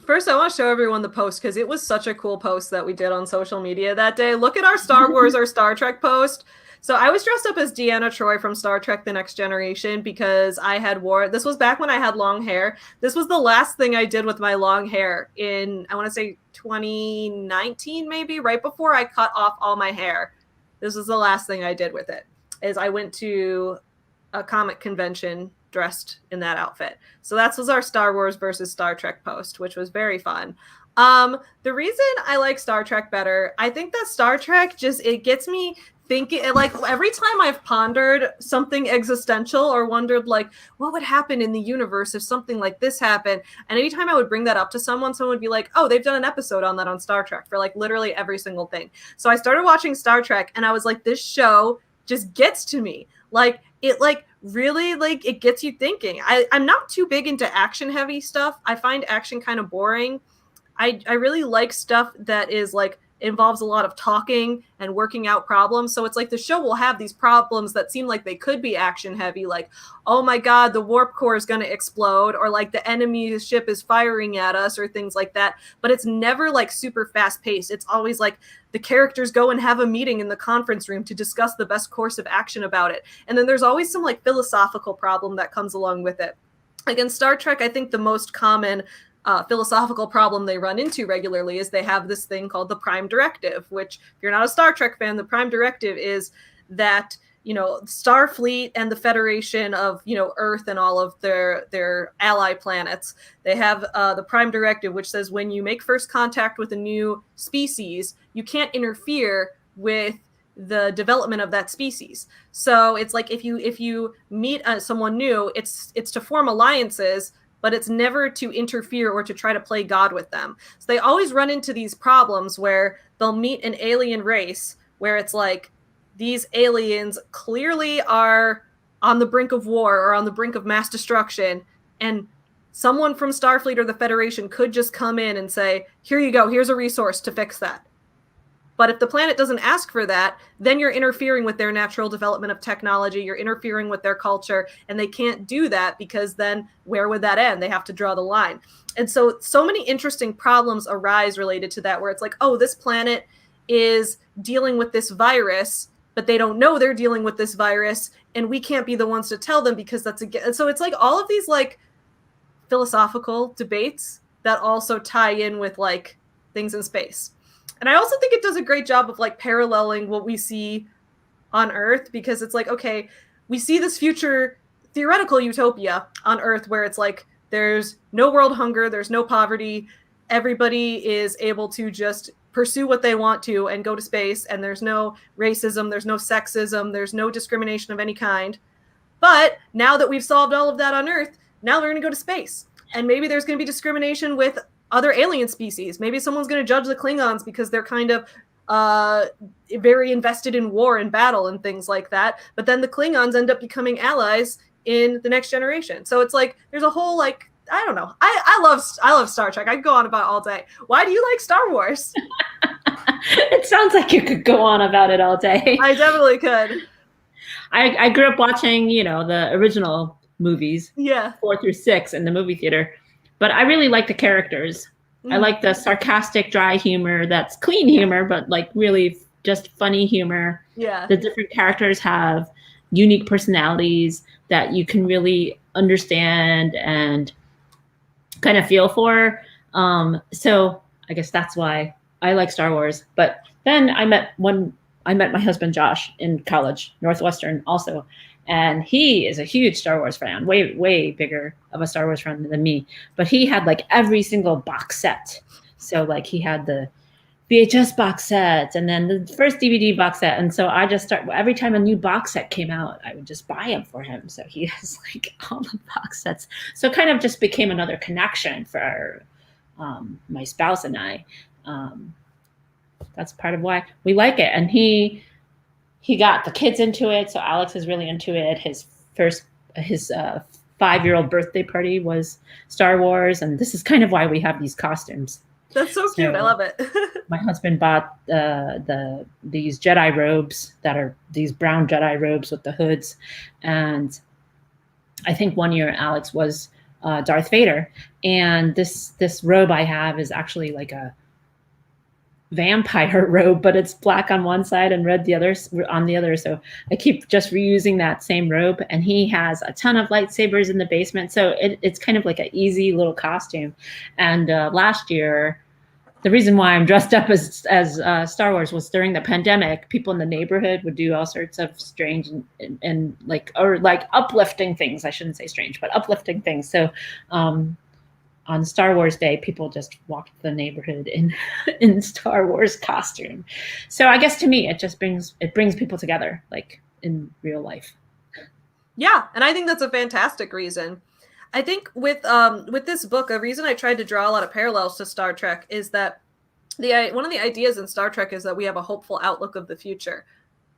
First, I want to show everyone the post because it was such a cool post that we did on social media that day. Look at our Star Wars or Star Trek post. So I was dressed up as Deanna Troi from Star Trek The Next Generation because I had this was back when I had long hair. This was the last thing I did with my long hair in, I want to say 2019 maybe, right before I cut off all my hair. This was the last thing I did with it, is I went to a comic convention dressed in that outfit. So that was our Star Wars versus Star Trek post, which was very fun. The reason I like Star Trek better, I think that Star Trek it gets me thinking, like every time I've pondered something existential or wondered like what would happen in the universe if something like this happened, and anytime I would bring that up to someone would be like, oh, they've done an episode on that on Star Trek for like literally every single thing. So I started watching Star Trek and I was like, this show just gets to me. Like it like really like it gets you thinking. I'm not too big into action heavy stuff. I find action kind of boring. I really like stuff that is like involves a lot of talking and working out problems. So it's like the show will have these problems that seem like they could be action heavy, like, oh my God, the warp core is going to explode, or like the enemy ship is firing at us, or things like that. But it's never like super fast paced. It's always like the characters go and have a meeting in the conference room to discuss the best course of action about it. And then there's always some like philosophical problem that comes along with it. Like in Star Trek, I think the most common philosophical problem they run into regularly is they have this thing called the Prime Directive, which if you're not a Star Trek fan, the Prime Directive is that, you know, Starfleet and the Federation of, you know, Earth and all of their ally planets, they have the Prime Directive, which says when you make first contact with a new species, you can't interfere with the development of that species. So it's like if you meet someone new, it's to form alliances, but it's never to interfere or to try to play God with them. So they always run into these problems where they'll meet an alien race where it's like these aliens clearly are on the brink of war or on the brink of mass destruction, and someone from Starfleet or the Federation could just come in and say, here you go, here's a resource to fix that. But if the planet doesn't ask for that, then you're interfering with their natural development of technology, you're interfering with their culture, and they can't do that because then where would that end? They have to draw the line. And so many interesting problems arise related to that, where it's like, oh, this planet is dealing with this virus, but they don't know they're dealing with this virus, and we can't be the ones to tell them because that's again. So it's like all of these like philosophical debates that also tie in with like things in space. And I also think it does a great job of like paralleling what we see on Earth, because it's like, okay, we see this future theoretical utopia on Earth where it's like there's no world hunger, there's no poverty, everybody is able to just pursue what they want to and go to space, and there's no racism, there's no sexism, there's no discrimination of any kind. But now that we've solved all of that on Earth, now we're going to go to space. And maybe there's going to be discrimination with other alien species. Maybe someone's going to judge the Klingons because they're kind of very invested in war and battle and things like that. But then the Klingons end up becoming allies in the next generation. So it's like there's a whole like, I don't know. I love Star Trek. I could go on about it all day. Why do you like Star Wars? It sounds like you could go on about it all day. I definitely could. I grew up watching, the original movies, 4 through 6 in the movie theater. But I really like the characters. I like the sarcastic, dry humor that's clean humor, but like really just funny humor. Yeah. The different characters have unique personalities that you can really understand and kind of feel for. So I guess that's why I like Star Wars. But then I met my husband, Josh, in college, Northwestern also. And he is a huge Star Wars fan, way, way bigger of a Star Wars fan than me. But he had like every single box set. So like he had the VHS box set and then the first DVD box set. And so I just every time a new box set came out, I would just buy them for him. So he has like all the box sets. So it kind of just became another connection for my spouse and I. That's part of why we like it. And he got the kids into it. So Alex is really into it. His 5-year-old birthday party was Star Wars. And this is kind of why we have these costumes. That's so cute. I love it. My husband bought these Jedi robes that are these brown Jedi robes with the hoods. And I think one year Alex was Darth Vader. And this robe I have is actually like a vampire robe, but it's black on one side and red on the other. So I keep just reusing that same robe. And he has a ton of lightsabers in the basement. So it's kind of like an easy little costume. And last year, the reason why I'm dressed up as Star Wars was during the pandemic. People in the neighborhood would do all sorts of strange and like uplifting things. I shouldn't say strange, but uplifting things. So on Star Wars Day, people just walked the neighborhood in Star Wars costume. So I guess to me, it just brings people together, like in real life. Yeah, and I think that's a fantastic reason. I think with this book, a reason I tried to draw a lot of parallels to Star Trek is that one of the ideas in Star Trek is that we have a hopeful outlook of the future.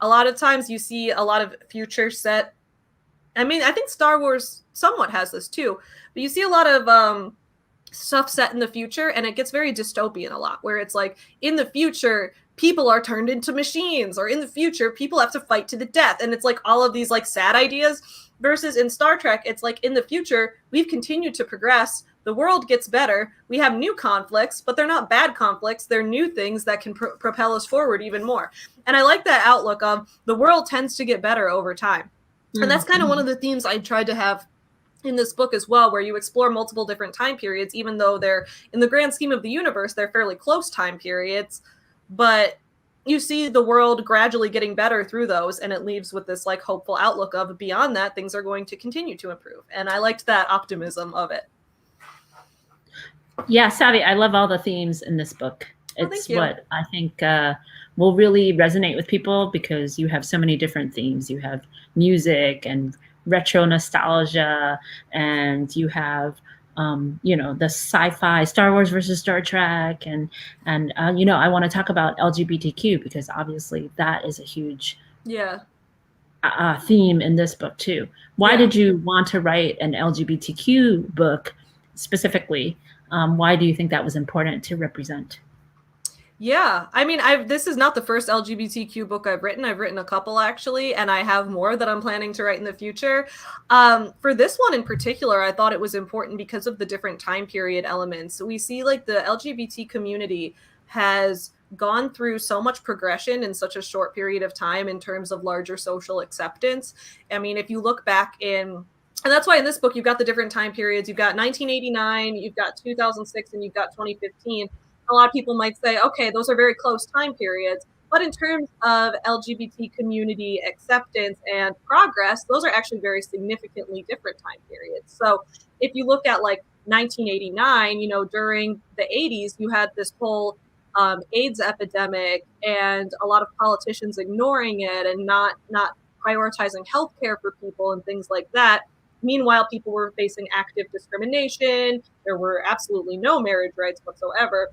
A lot of times you see a lot of future set. I mean, I think Star Wars somewhat has this too, but you see a lot of stuff set in the future, and it gets very dystopian a lot, where it's like in the future people are turned into machines, or in the future people have to fight to the death, and it's like all of these like sad ideas. Versus in Star Trek, it's like in the future we've continued to progress, the world gets better, we have new conflicts, but they're not bad conflicts, they're new things that can propel us forward even more. And I like that outlook of the world tends to get better over time. And that's kind of one of the themes I tried to have in this book as well, where you explore multiple different time periods, even though they're, in the grand scheme of the universe, they're fairly close time periods, but you see the world gradually getting better through those, and it leaves with this like hopeful outlook of beyond that, things are going to continue to improve. And I liked that optimism of it. Yeah, Savvy, I love all the themes in this book. It's what I think will really resonate with people because you have so many different themes. You have music and retro nostalgia, and you have the sci-fi, Star Wars versus Star Trek, and I want to talk about LGBTQ because obviously that is a huge Yeah. theme in this book too. Why Yeah. did you want to write an LGBTQ book specifically? Why do you think that was important to represent? Yeah, I mean, this is not the first LGBTQ book I've written. I've written a couple actually, and I have more that I'm planning to write in the future. For this one in particular, I thought it was important because of the different time period elements. We see like the LGBT community has gone through so much progression in such a short period of time in terms of larger social acceptance. I mean, if you look back and that's why in this book you've got the different time periods. You've got 1989, you've got 2006, and you've got 2015. A lot of people might say, okay, those are very close time periods. But in terms of LGBT community acceptance and progress, those are actually very significantly different time periods. So if you look at like 1989, during the 80s, you had this whole AIDS epidemic and a lot of politicians ignoring it and not prioritizing healthcare for people and things like that. Meanwhile, people were facing active discrimination. There were absolutely no marriage rights whatsoever.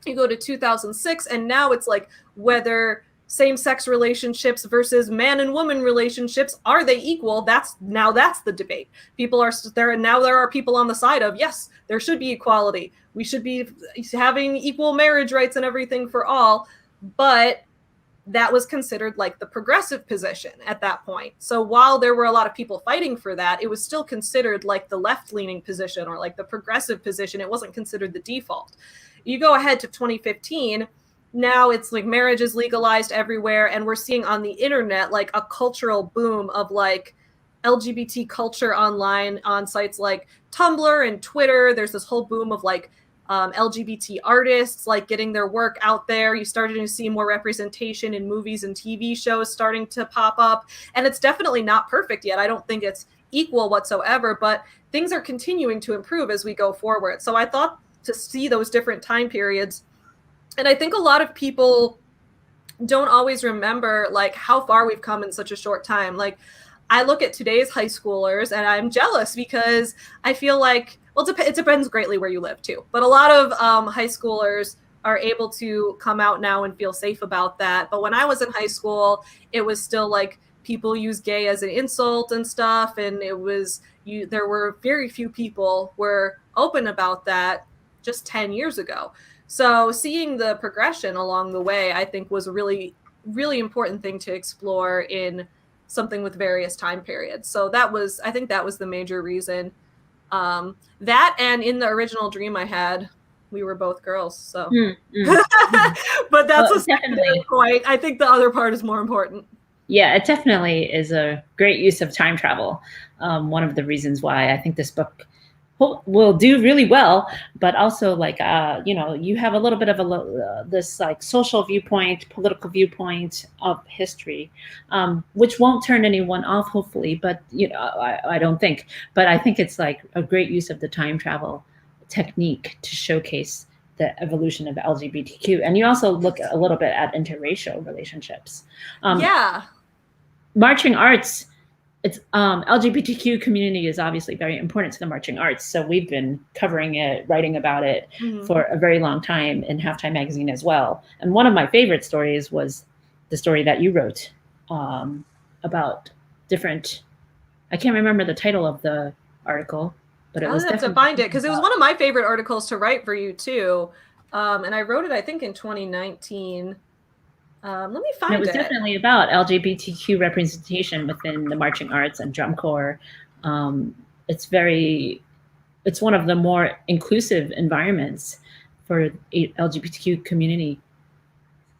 You go to 2006 and now it's like whether same-sex relationships versus man and woman relationships, are they equal? That's the debate. People are there, and now there are people on the side of, yes, there should be equality, we should be having equal marriage rights and everything for all. But that was considered like the progressive position at that point. So while there were a lot of people fighting for that, it was still considered like the left-leaning position or like the progressive position. It wasn't considered the default. You go ahead to 2015, now it's like marriage is legalized everywhere, and we're seeing on the internet like a cultural boom of like LGBT culture online on sites like Tumblr and Twitter. There's this whole boom of like LGBT artists like getting their work out there. You started to see more representation in movies and TV shows starting to pop up, and it's definitely not perfect yet. I don't think it's equal whatsoever, but things are continuing to improve as we go forward. So I thought to see those different time periods, and I think a lot of people don't always remember like how far we've come in such a short time. Like I look at today's high schoolers and I'm jealous because I feel like, well, it depends greatly where you live too, but a lot of high schoolers are able to come out now and feel safe about that. But when I was in high school, it was still like people use gay as an insult and stuff, and there were very few people were open about that just 10 years ago. So seeing the progression along the way, I think was a really, really important thing to explore in something with various time periods. So I think that was the major reason. That, and in the original dream I had, we were both girls. So, but that's a secondary point. I think the other part is more important. Yeah, it definitely is a great use of time travel. One of the reasons why I think this book will do really well, but also like you have a little bit of this like social viewpoint, political viewpoint of history, which won't turn anyone off, hopefully. But I don't think. But I think it's like a great use of the time travel technique to showcase the evolution of LGBTQ, and you also look a little bit at interracial relationships. Yeah, marching arts. It's LGBTQ community is obviously very important to the marching arts. So we've been covering it, writing about it for a very long time in Halftime Magazine as well. And one of my favorite stories was the story that you wrote about different, I can't remember the title of the article, but it was I'll have to find it because it was one of my favorite articles to write for you too. And I wrote it, I think, in 2019. Let me find it. It was definitely about LGBTQ representation within the marching arts and drum corps. It's one of the more inclusive environments for LGBTQ community.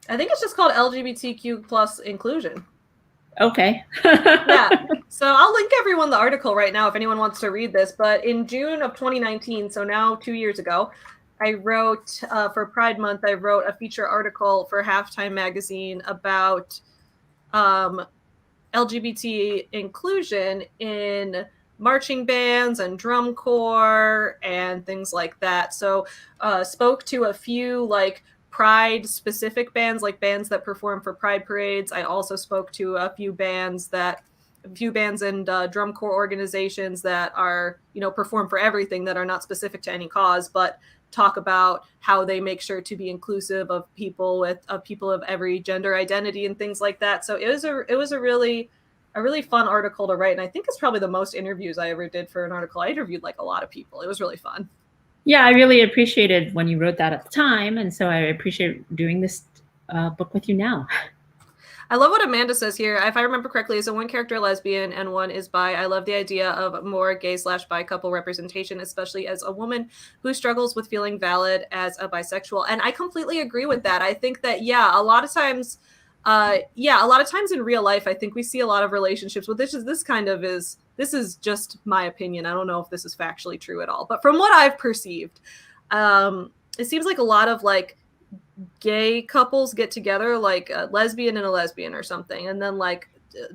I think it's just called LGBTQ plus inclusion. Okay. Yeah. So I'll link everyone the article right now if anyone wants to read this. But in June of 2019, so now 2 years ago, I wrote for Pride Month, I wrote a feature article for Halftime Magazine about LGBT inclusion in marching bands and drum corps and things like that. So spoke to a few like Pride specific bands, like bands that perform for Pride parades. I also spoke to a few bands and drum corps organizations that are, perform for everything, that are not specific to any cause, but talk about how they make sure to be inclusive of people of every gender identity and things like that. So it was a really fun article to write, and I think it's probably the most interviews I ever did for an article. I interviewed like a lot of people. It was really fun. Yeah, I really appreciated when you wrote that at the time, and so I appreciate doing this book with you now. I love what Amanda says here. If I remember correctly, is one character lesbian and one is bi. I love the idea of more gay/bi couple representation, especially as a woman who struggles with feeling valid as a bisexual. And I completely agree with that. I think that, a lot of times in real life, I think we see a lot of relationships with this is just my opinion. I don't know if this is factually true at all, but from what I've perceived, it seems like a lot of like gay couples get together, like a lesbian and a lesbian or something, and then like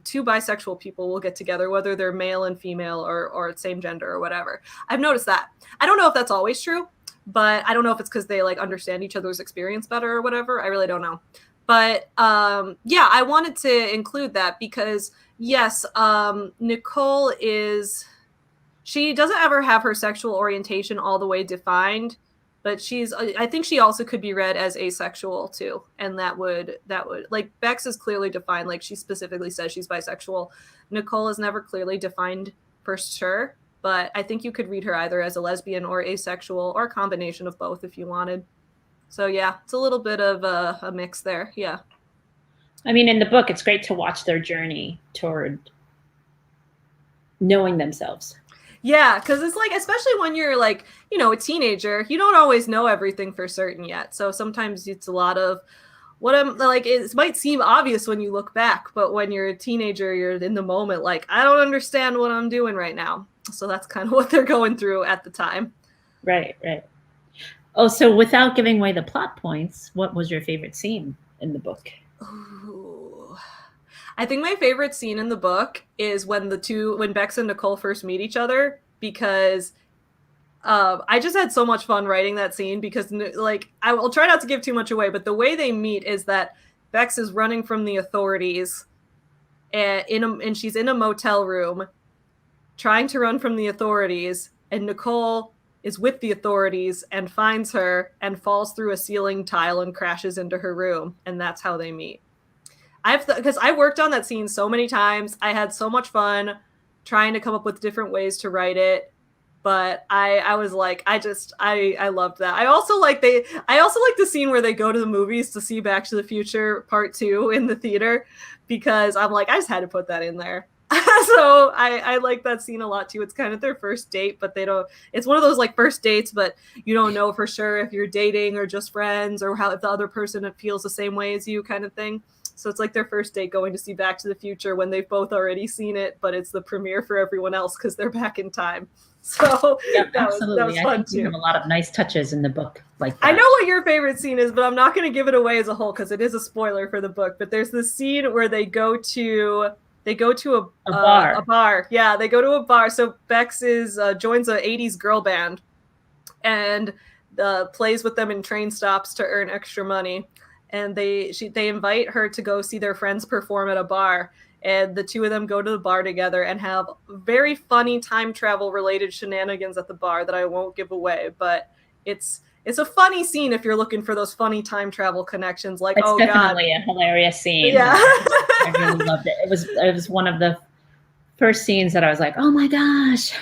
two bisexual people will get together, whether they're male and female or same gender or whatever. I've noticed that. I don't know if that's always true, but I don't know if it's because they like understand each other's experience better or whatever. I really don't know. But I wanted to include that because yes, Nicole she doesn't ever have her sexual orientation all the way defined, but I think she also could be read as asexual too. And that would like Bex is clearly defined. Like she specifically says she's bisexual. Nicole is never clearly defined for sure, but I think you could read her either as a lesbian or asexual or a combination of both if you wanted. So yeah, it's a little bit of a mix there. Yeah. I mean, in the book, it's great to watch their journey toward knowing themselves. Yeah, because it's like, especially when you're like, a teenager, you don't always know everything for certain yet. So sometimes it's a lot of it might seem obvious when you look back, but when you're a teenager, you're in the moment, like, I don't understand what I'm doing right now. So that's kind of what they're going through at the time. Right. Oh, so without giving away the plot points, what was your favorite scene in the book? Ooh. I think my favorite scene in the book is when Bex and Nicole first meet each other, because I just had so much fun writing that scene because, like, I will try not to give too much away, but the way they meet is that Bex is running from the authorities and she's in a motel room trying to run from the authorities, and Nicole is with the authorities and finds her and falls through a ceiling tile and crashes into her room, and that's how they meet. Because I worked on that scene so many times. I had so much fun trying to come up with different ways to write it. But I was like, I loved that. I also like the scene where they go to the movies to see Back to the Future Part 2 in the theater, because I'm like, I just had to put that in there. So I like that scene a lot too. It's kind of their first date, but it's one of those like first dates, but you don't know for sure if you're dating or just friends, or if the other person feels the same way as you, kind of thing. So it's like their first date going to see Back to the Future when they've both already seen it, but it's the premiere for everyone else because they're back in time. So absolutely. That was fun I think you have a lot of nice touches in the book like that. I know what your favorite scene is, but I'm not going to give it away as a whole because it is a spoiler for the book. But there's this scene where they go to a bar. A bar. Yeah, they go to a bar. So Bex joins a 80s girl band and plays with them in train stops to earn extra money. And they invite her to go see their friends perform at a bar. And the two of them go to the bar together and have very funny time travel related shenanigans at the bar that I won't give away. But it's a funny scene if you're looking for those funny time travel connections. Like, it's definitely a hilarious scene. Yeah. I really loved it. It was one of the first scenes that I was like, oh my gosh,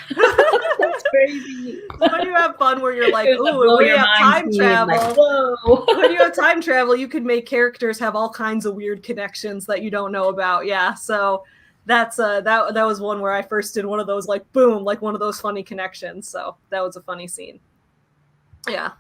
that's crazy. When you have fun where you're like, ooh, when you have time travel, like, whoa. When you have time travel, you could make characters have all kinds of weird connections that you don't know about. Yeah. So that's that was one where I first did one of those, like, boom, like one of those funny connections. So that was a funny scene. Yeah.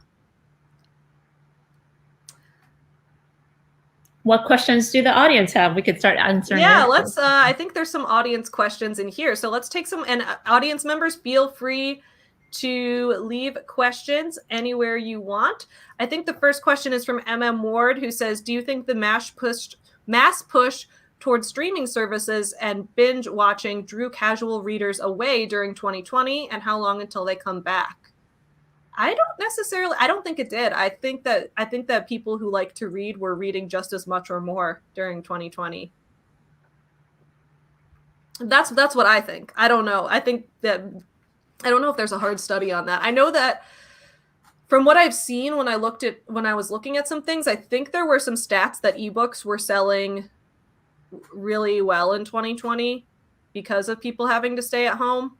What questions do the audience have? We could start answering. Yeah, let's. I think there's some audience questions in here, so let's take some. And audience members, feel free to leave questions anywhere you want. I think the first question is from MM Ward, who says, "Do you think the mass push towards streaming services and binge watching drew casual readers away during 2020, and how long until they come back?" I don't think it did. I think that people who like to read were reading just as much or more during 2020. That's what I think. I don't know. I think that I don't know if there's a hard study on that. I know that from what I've seen when I was looking at some things, I think there were some stats that ebooks were selling really well in 2020 because of people having to stay at home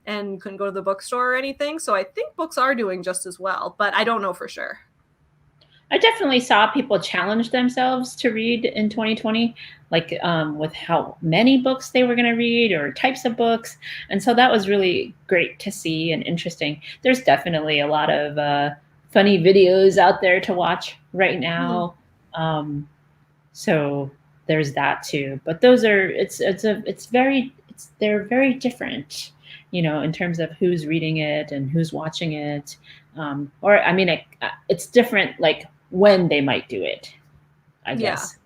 and couldn't go to the bookstore or anything. So I think books are doing just as well, but I don't know for sure. I definitely saw people challenge themselves to read in 2020, like with how many books they were going to read or types of books. And so that was really great to see and interesting. There's definitely a lot of funny videos out there to watch right now. So there's that too. But those are, they're very different, you know, in terms of who's reading it and who's watching it. Or, I mean, it's different, like, when they might do it, I guess.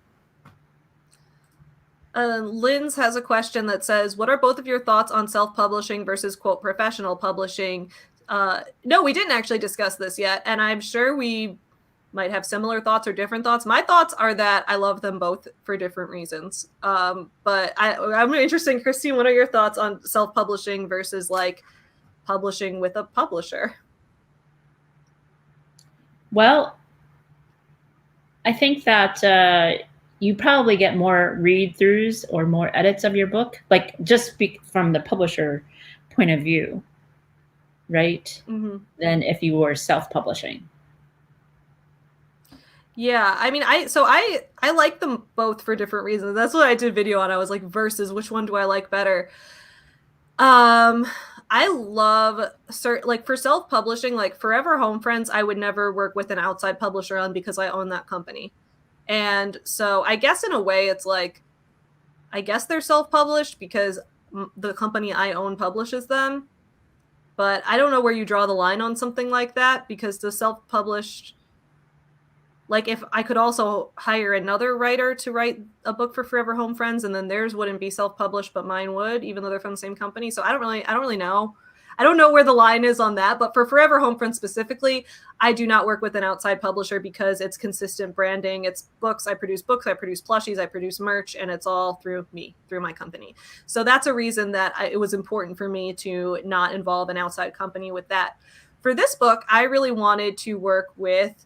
Lynn's has a question that says, what are both of your thoughts on self-publishing versus, quote, professional publishing? No, we didn't actually discuss this yet, and I'm sure we might have similar thoughts or different thoughts. My thoughts are that I love them both for different reasons. But I'm interested, Christine, what are your thoughts on self-publishing versus, like, publishing with a publisher? Well, I think that you probably get more read-throughs or more edits of your book, like just from the publisher point of view, right? Than if you were self-publishing. Yeah, I mean, I like them both for different reasons. That's what I did a video on. I was like, versus which one do I like better? I love like for self-publishing, like Forever Home Friends, I would never work with an outside publisher on because I own that company. And so I guess in a way it's like, I guess they're self-published because the company I own publishes them. But I don't know where you draw the line on something like that, because the self-published, like if I could also hire another writer to write a book for Forever Home Friends and then theirs wouldn't be self-published, but mine would, even though they're from the same company. So I don't really know. I don't know where the line is on that, but for Forever Home Friends specifically, I do not work with an outside publisher because it's consistent branding. It's books, I produce plushies, I produce merch, and it's all through me, through my company. So that's a reason that it was important for me to not involve an outside company with that. For this book, I really wanted to work with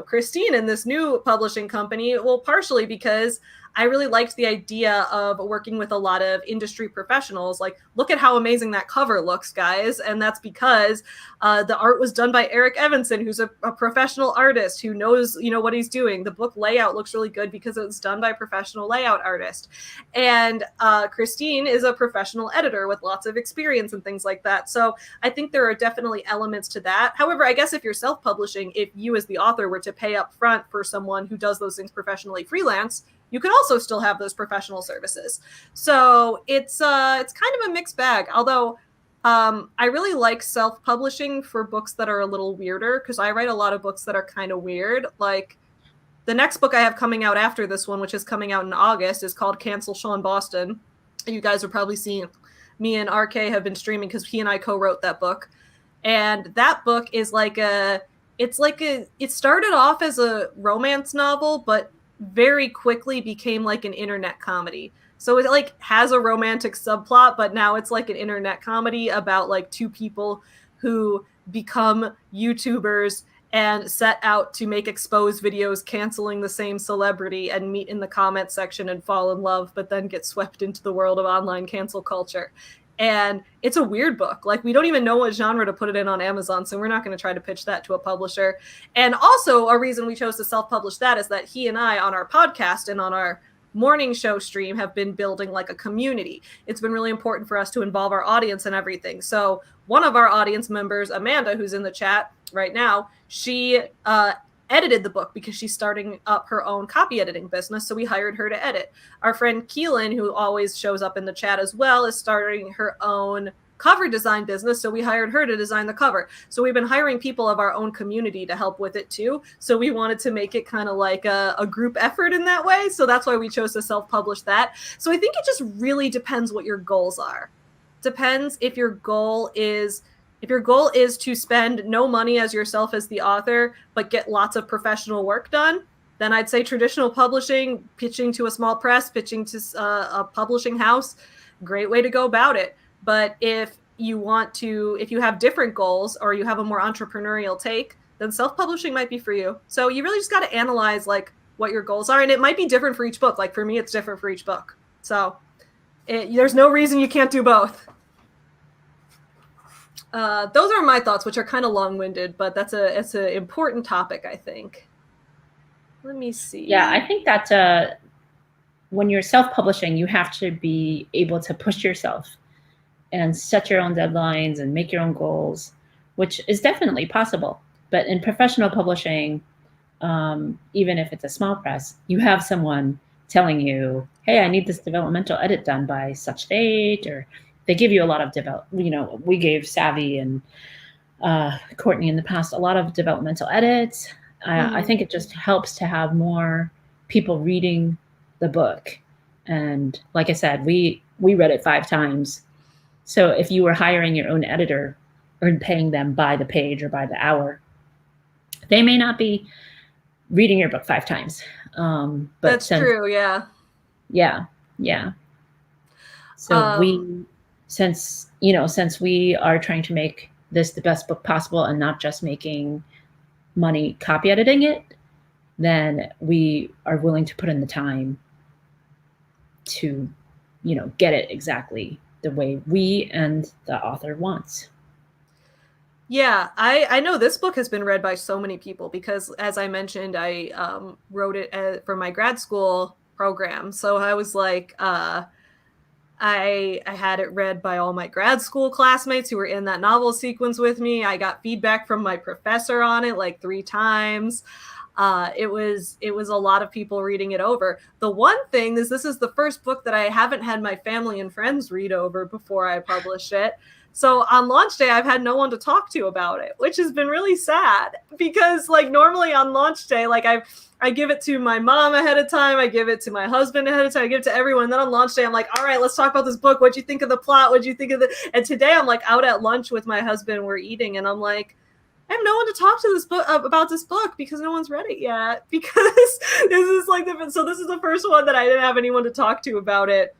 Christine and this new publishing company. Well, partially because I really liked the idea of working with a lot of industry professionals. Like, look at how amazing that cover looks, guys. And that's because the art was done by Eric Evanson, who's a professional artist who knows, what he's doing. The book layout looks really good because it was done by a professional layout artist. And Christine is a professional editor with lots of experience and things like that. So I think there are definitely elements to that. However, I guess if you're self-publishing, if you as the author were to pay up front for someone who does those things professionally freelance, you could also still have those professional services. So it's kind of a mixed bag. Although I really like self-publishing for books that are a little weirder, because I write a lot of books that are kind of weird. Like the next book I have coming out after this one, which is coming out in August, is called Cancel Sean Boston. You guys are probably seeing me and RK have been streaming because he and I co-wrote that book. And that book is it started off as a romance novel, but very quickly became like an internet comedy. So it like has a romantic subplot, but now it's like an internet comedy about like two people who become YouTubers and set out to make exposed videos canceling the same celebrity and meet in the comment section and fall in love, but then get swept into the world of online cancel culture. And it's a weird book. Like, we don't even know what genre to put it in on Amazon, so we're not going to try to pitch that to a publisher. And also, a reason we chose to self-publish that is that he and I, on our podcast and on our morning show stream, have been building like a community. It's been really important for us to involve our audience and everything. So one of our audience members, Amanda, who's in the chat right now, she edited the book because she's starting up her own copy editing business, so we hired her to edit. Our friend Keelan, who always shows up in the chat as well, is starting her own cover design business, so we hired her to design the cover. So we've been hiring people of our own community to help with it too, so we wanted to make it kind of like a group effort in that way, so that's why we chose to self-publish that. So I think it just really depends what your goals are. Depends if your goal is If your goal is to spend no money as yourself as the author, but get lots of professional work done, then I'd say traditional publishing, pitching to a small press, pitching to a publishing house, great way to go about it. But if you have different goals or you have a more entrepreneurial take, then self-publishing might be for you. So you really just got to analyze like what your goals are, and it might be different for each book. Like for me, it's different for each book. So there's no reason you can't do both. Those are my thoughts, which are kind of long-winded, but it's an important topic, I think. Let me see. Yeah, I think that when you're self-publishing, you have to be able to push yourself and set your own deadlines and make your own goals, which is definitely possible. But in professional publishing, even if it's a small press, you have someone telling you, hey, I need this developmental edit done by such date, or they give you a lot of we gave Savvy and Courtney in the past a lot of developmental edits. I think it just helps to have more people reading the book. And like I said, we read it 5 times. So if you were hiring your own editor or paying them by the page or by the hour, they may not be reading your book 5 times. But that's true. Yeah. Yeah. Yeah. So since we are trying to make this the best book possible and not just making money copy editing it, then we are willing to put in the time to, get it exactly the way we and the author wants. Yeah, I know this book has been read by so many people because, as I mentioned, I wrote it for my grad school program. So I was like, I had it read by all my grad school classmates who were in that novel sequence with me. I got feedback from my professor on it like 3 times. It was a lot of people reading it over. The one thing is this is the first book that I haven't had my family and friends read over before I publish it. So on launch day, I've had no one to talk to about it, which has been really sad because like normally on launch day, like I give it to my mom ahead of time. I give it to my husband ahead of time. I give it to everyone. Then on launch day, I'm like, all right, let's talk about this book. What'd you think of the plot? What'd you think of and today I'm like out at lunch with my husband. We're eating and I'm like, I have no one to talk to this book about this book because no one's read it yet. Because this is like so this is the first one that I didn't have anyone to talk to about it.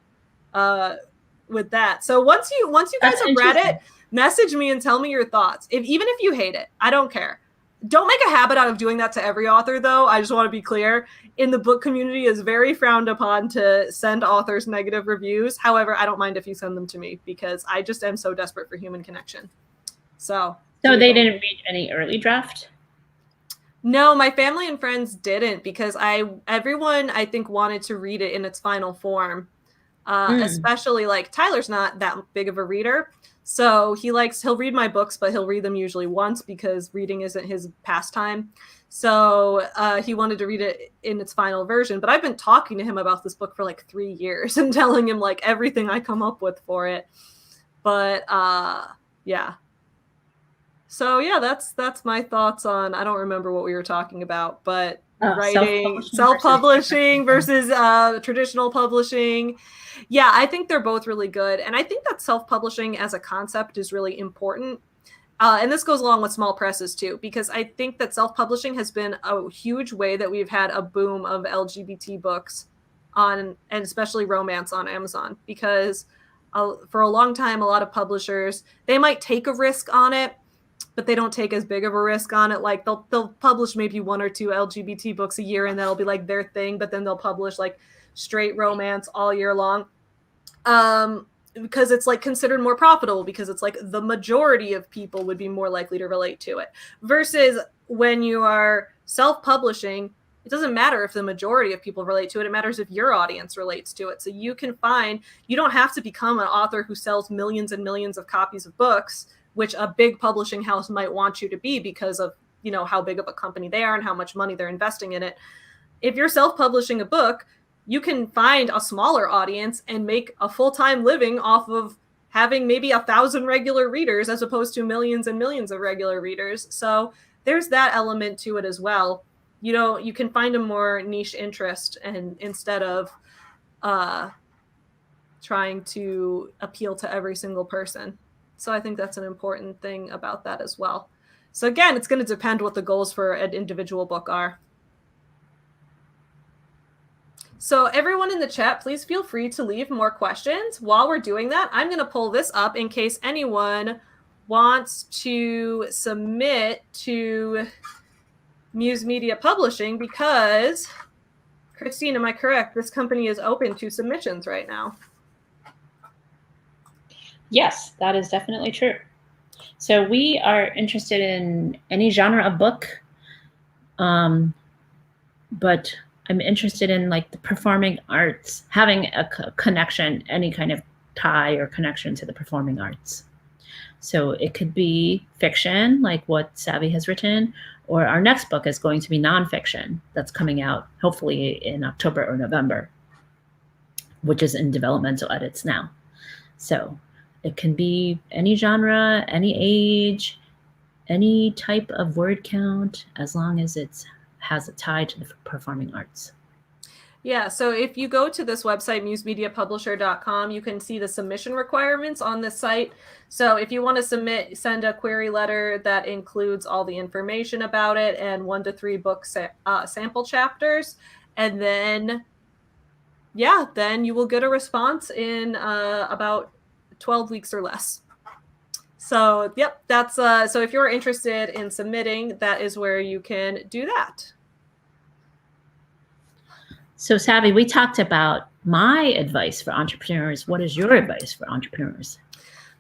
With that. So once you guys have read it, message me and tell me your thoughts. Even if you hate it, I don't care. Don't make a habit out of doing that to every author though. I just want to be clear. In the book community is very frowned upon to send authors negative reviews. However, I don't mind if you send them to me because I just am so desperate for human connection. So they didn't read any early draft? No, my family and friends didn't because everyone I think wanted to read it in its final form. Especially like Tyler's not that big of a reader. So he'll read my books, but he'll read them usually once because reading isn't his pastime. So he wanted to read it in its final version. But I've been talking to him about this book for like 3 years and telling him like everything I come up with for it. But yeah. So yeah, that's my thoughts on, I don't remember what we were talking about, but writing, self-publishing versus traditional publishing. Yeah, I think they're both really good. And I think that self-publishing as a concept is really important. And this goes along with small presses too, because I think that self-publishing has been a huge way that we've had a boom of LGBT books and especially romance on Amazon. Because for a long time, a lot of publishers, they might take a risk on it, but they don't take as big of a risk on it. Like they'll publish maybe 1 or 2 LGBT books a year and that'll be like their thing, but then they'll publish like straight romance all year long. Because it's like considered more profitable because it's like the majority of people would be more likely to relate to it. Versus when you are self-publishing, it doesn't matter if the majority of people relate to it. It matters if your audience relates to it. So you don't have to become an author who sells millions and millions of copies of books, which a big publishing house might want you to be because of, how big of a company they are and how much money they're investing in it. If you're self-publishing a book, you can find a smaller audience and make a full-time living off of having maybe 1,000 regular readers as opposed to millions and millions of regular readers. So there's that element to it as well. You can find a more niche interest and instead of trying to appeal to every single person. So I think that's an important thing about that as well. So again, it's going to depend what the goals for an individual book are. So everyone in the chat, please feel free to leave more questions. While we're doing that, I'm going to pull this up in case anyone wants to submit to Muse Media Publishing, because, Christine, am I correct? This company is open to submissions right now. Yes, that is definitely true. So we are interested in any genre of book, but I'm interested in like the performing arts, having a connection, any kind of tie or connection to the performing arts. So it could be fiction, like what SAVY has written, or our next book is going to be nonfiction that's coming out hopefully in October or November, which is in developmental edits now. So it can be any genre, any age, any type of word count, as long as it has a tie to the performing arts. Yeah, so if you go to this website, musemediapublisher.com, you can see the submission requirements on this site. So if you want to submit, send a query letter that includes all the information about it and 1 to 3 book sample chapters. And then, yeah, then you will get a response in about 12 weeks or less. So, yep, that's so if you're interested in submitting, that is where you can do that. So SAVY, we talked about my advice for entrepreneurs. What is your advice for entrepreneurs?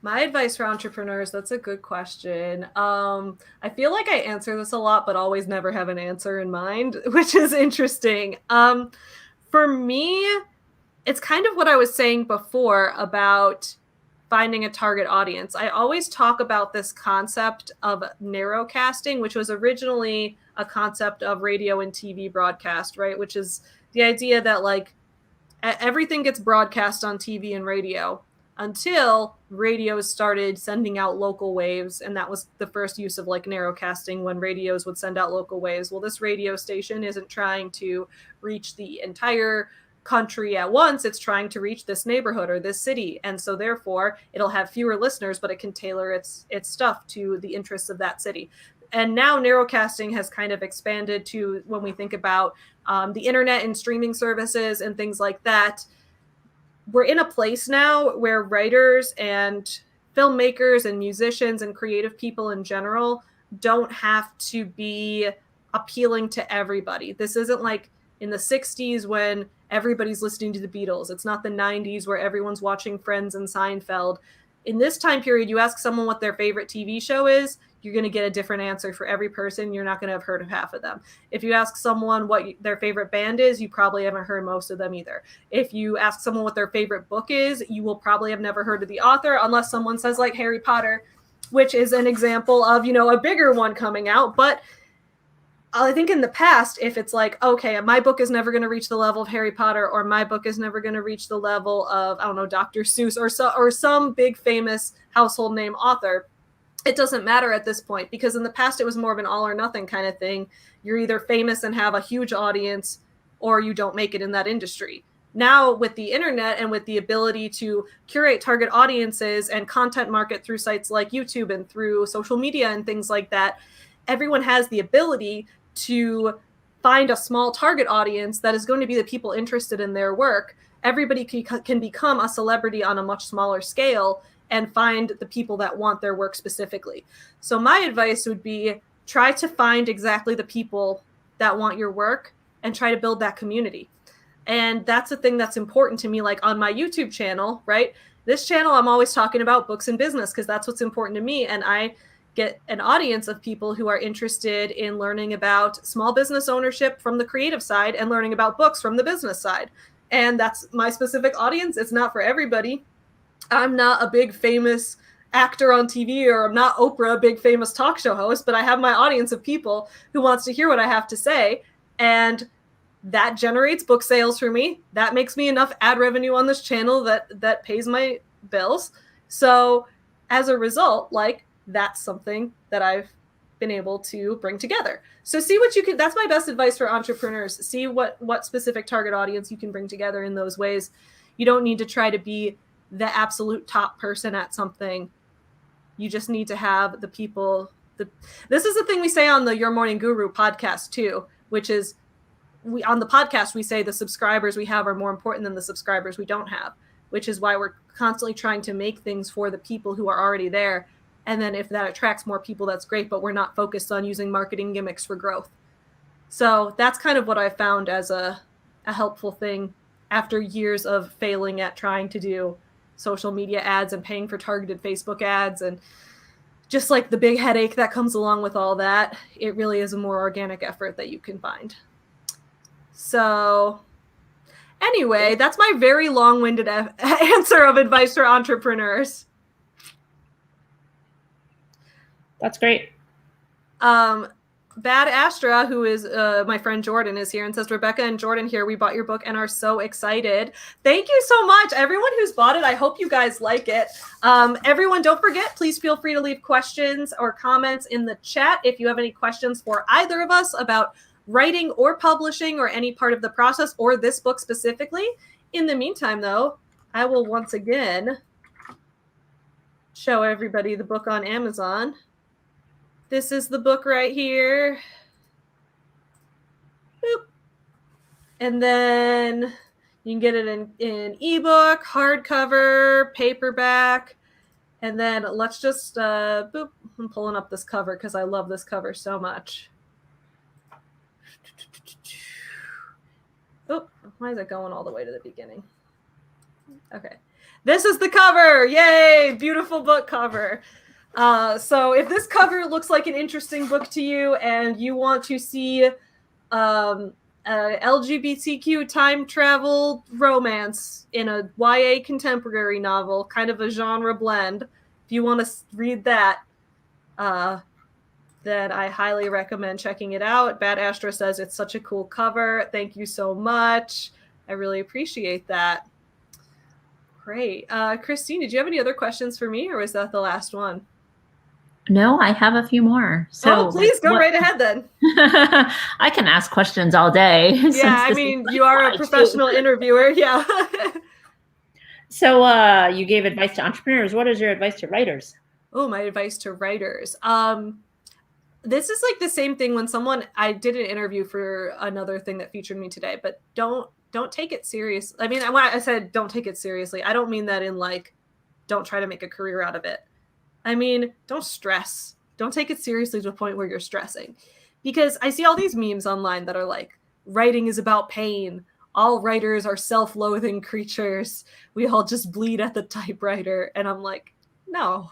My advice for entrepreneurs, that's a good question. I feel like I answer this a lot, but always never have an answer in mind, which is interesting. For me, it's kind of what I was saying before about finding a target audience. I always talk about this concept of narrowcasting, which was originally a concept of radio and TV broadcast, right? Which is the idea that like everything gets broadcast on TV and radio until radios started sending out local waves. And that was the first use of like narrowcasting, when radios would send out local waves. Well, this radio station isn't trying to reach the entire country at once. It's trying to reach this neighborhood or this city. And so therefore it'll have fewer listeners, but it can tailor its stuff to the interests of that city. And now narrowcasting has kind of expanded to when we think about the internet and streaming services and things like that. We're in a place now where writers and filmmakers and musicians and creative people in general don't have to be appealing to everybody. This isn't like in the 60s when everybody's listening to the Beatles. It's not the 90s where everyone's watching Friends and Seinfeld. In this time period, you ask someone what their favorite TV show is, you're going to get a different answer for every person. You're not going to have heard of half of them. If you ask someone what their favorite band is, you probably haven't heard most of them either. If you ask someone what their favorite book is, you will probably have never heard of the author, unless someone says like Harry Potter, which is an example of, a bigger one coming out. But I think in the past, if it's like, okay, my book is never going to reach the level of Harry Potter, or my book is never going to reach the level of, I don't know, Dr. Seuss or some big famous household name author, it doesn't matter at this point, because in the past it was more of an all or nothing kind of thing. You're either famous and have a huge audience, or you don't make it in that industry. Now with the internet and with the ability to curate target audiences and content market through sites like YouTube and through social media and things like that, everyone has the ability to find a small target audience that is going to be the people interested in their work. Everybody can become a celebrity on a much smaller scale and find the people that want their work specifically. So my advice would be, try to find exactly the people that want your work and try to build that community. And that's the thing that's important to me. Like on my YouTube channel, right? This channel, I'm always talking about books and business because that's what's important to me. And I get an audience of people who are interested in learning about small business ownership from the creative side and learning about books from the business side. And that's my specific audience. It's not for everybody. I'm not a big famous actor on TV, or I'm not Oprah, a big famous talk show host, but I have my audience of people who wants to hear what I have to say. And that generates book sales for me. That makes me enough ad revenue on this channel that pays my bills. So as a result, like, that's something that I've been able to bring together. So see what you can, that's my best advice for entrepreneurs. See what specific target audience you can bring together in those ways. You don't need to try to be the absolute top person at something. You just need to have the people. This is the thing we say on the Your Morning Guru podcast too, which is on the podcast, we say the subscribers we have are more important than the subscribers we don't have, which is why we're constantly trying to make things for the people who are already there. And then if that attracts more people, that's great, but we're not focused on using marketing gimmicks for growth. So that's kind of what I found as a helpful thing after years of failing at trying to do social media ads and paying for targeted Facebook ads and just like the big headache that comes along with all that. It really is a more organic effort that you can find. So anyway, that's my very long-winded answer of advice for entrepreneurs. That's great. Bad Astra, who is my friend Jordan, is here and says, Rebecca and Jordan here, we bought your book and are so excited. Thank you so much. Everyone who's bought it, I hope you guys like it. Everyone, don't forget, please feel free to leave questions or comments in the chat if you have any questions for either of us about writing or publishing or any part of the process or this book specifically. In the meantime, though, I will once again show everybody the book on Amazon. This is the book right here. Boop. And then you can get it in ebook, hardcover, paperback. And then let's just, boop, I'm pulling up this cover because I love this cover so much. Oh, why is it going all the way to the beginning? Okay. This is the cover. Yay! Beautiful book cover. So if this cover looks like an interesting book to you and you want to see LGBTQ time travel romance in a YA contemporary novel, kind of a genre blend, if you want to read that, then I highly recommend checking it out. Bad Astra says it's such a cool cover. Thank you so much. I really appreciate that. Great. Christine, did you have any other questions for me, or was that the last one? No, I have a few more. So please go right ahead then. I can ask questions all day. Yeah, I mean, you are a professional interviewer. Yeah. So you gave advice to entrepreneurs. What is your advice to writers? Oh, my advice to writers. This is like the same thing when I did an interview for another thing that featured me today, but don't take it serious. I mean, when I said don't take it seriously, I don't mean that in like, don't try to make a career out of it. I mean, don't stress. Don't take it seriously to the point where you're stressing. Because I see all these memes online that are like, writing is about pain. All writers are self-loathing creatures. We all just bleed at the typewriter. And I'm like, no.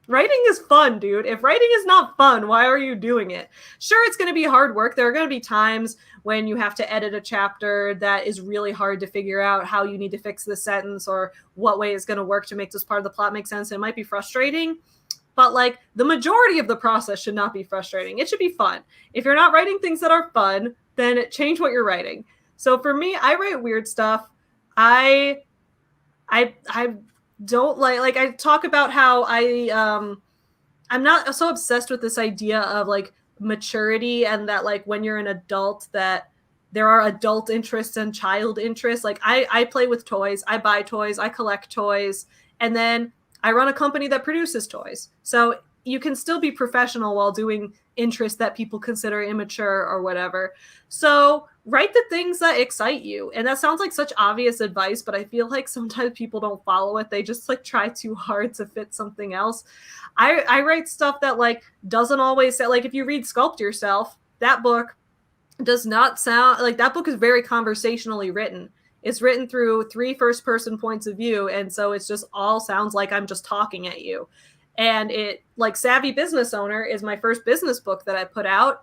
Writing is fun, dude. If writing is not fun, why are you doing it? Sure, it's going to be hard work. There are going to be times when you have to edit a chapter that is really hard to figure out how you need to fix the sentence or what way is going to work to make this part of the plot make sense. It might be frustrating. But like the majority of the process should not be frustrating. It should be fun. If you're not writing things that are fun, then change what you're writing. So for me, I write weird stuff. I don't like I talk about how I'm not so obsessed with this idea of like maturity and that like when you're an adult that there are adult interests and child interests. Like I play with toys, I buy toys, I collect toys, and then I run a company that produces toys. So you can still be professional while doing interests that people consider immature or whatever. So write the things that excite you. And that sounds like such obvious advice, but I feel like sometimes people don't follow it. They just like try too hard to fit something else. I write stuff that like doesn't always say, like if you read Sculpt Yourself, that book does not sound like that book is very conversationally written. It's written through 3 first-person points of view, and so it's just all sounds like I'm just talking at you. And it, like Savvy Business Owner is my first business book that I put out,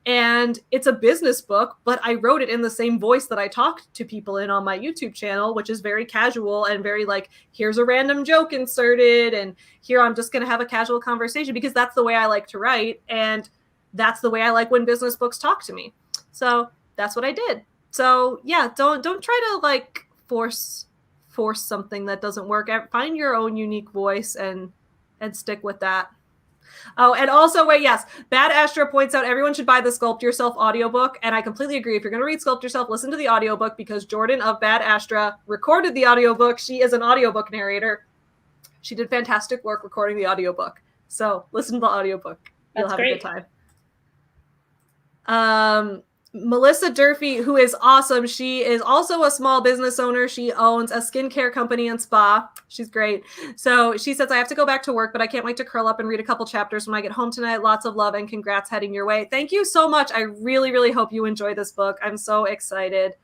and it's a business book, but I wrote it in the same voice that I talked to people in on my YouTube channel, which is very casual and very like, here's a random joke inserted, and here I'm just going to have a casual conversation because that's the way I like to write, and that's the way I like when business books talk to me. So that's what I did. So yeah, don't try to like force something that doesn't work. Find your own unique voice and stick with that. Oh, and also wait, yes, Bad Astra points out everyone should buy the Sculpt Yourself audiobook, and I completely agree. If you're going to read Sculpt Yourself, listen to the audiobook because Jordan of Bad Astra recorded the audiobook. She is an audiobook narrator. She did fantastic work recording the audiobook. So listen to the audiobook. You'll That's have great. a good time. Melissa Durfee, who is awesome. She is also a small business owner. She owns a skincare company and spa. She's great. So she says, I have to go back to work, but I can't wait to curl up and read a couple chapters when I get home tonight. Lots of love and congrats heading your way. Thank you so much. I really, really hope you enjoy this book. I'm so excited.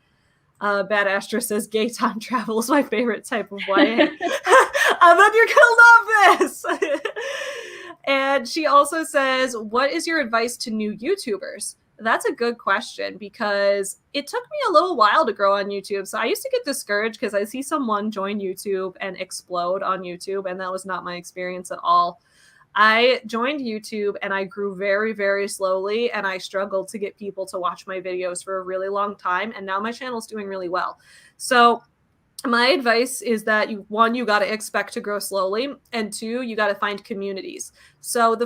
Bad Astra says gay time travel is my favorite type of YA. I bet you're gonna love this. And she also says, what is your advice to new YouTubers? That's a good question because it took me a little while to grow on YouTube. So I used to get discouraged because I see someone join YouTube and explode on YouTube, and that was not my experience at all. I joined YouTube and I grew very, very slowly, and I struggled to get people to watch my videos for a really long time. And now my channel's doing really well. So my advice is that you got to expect to grow slowly, and two, you got to find communities. So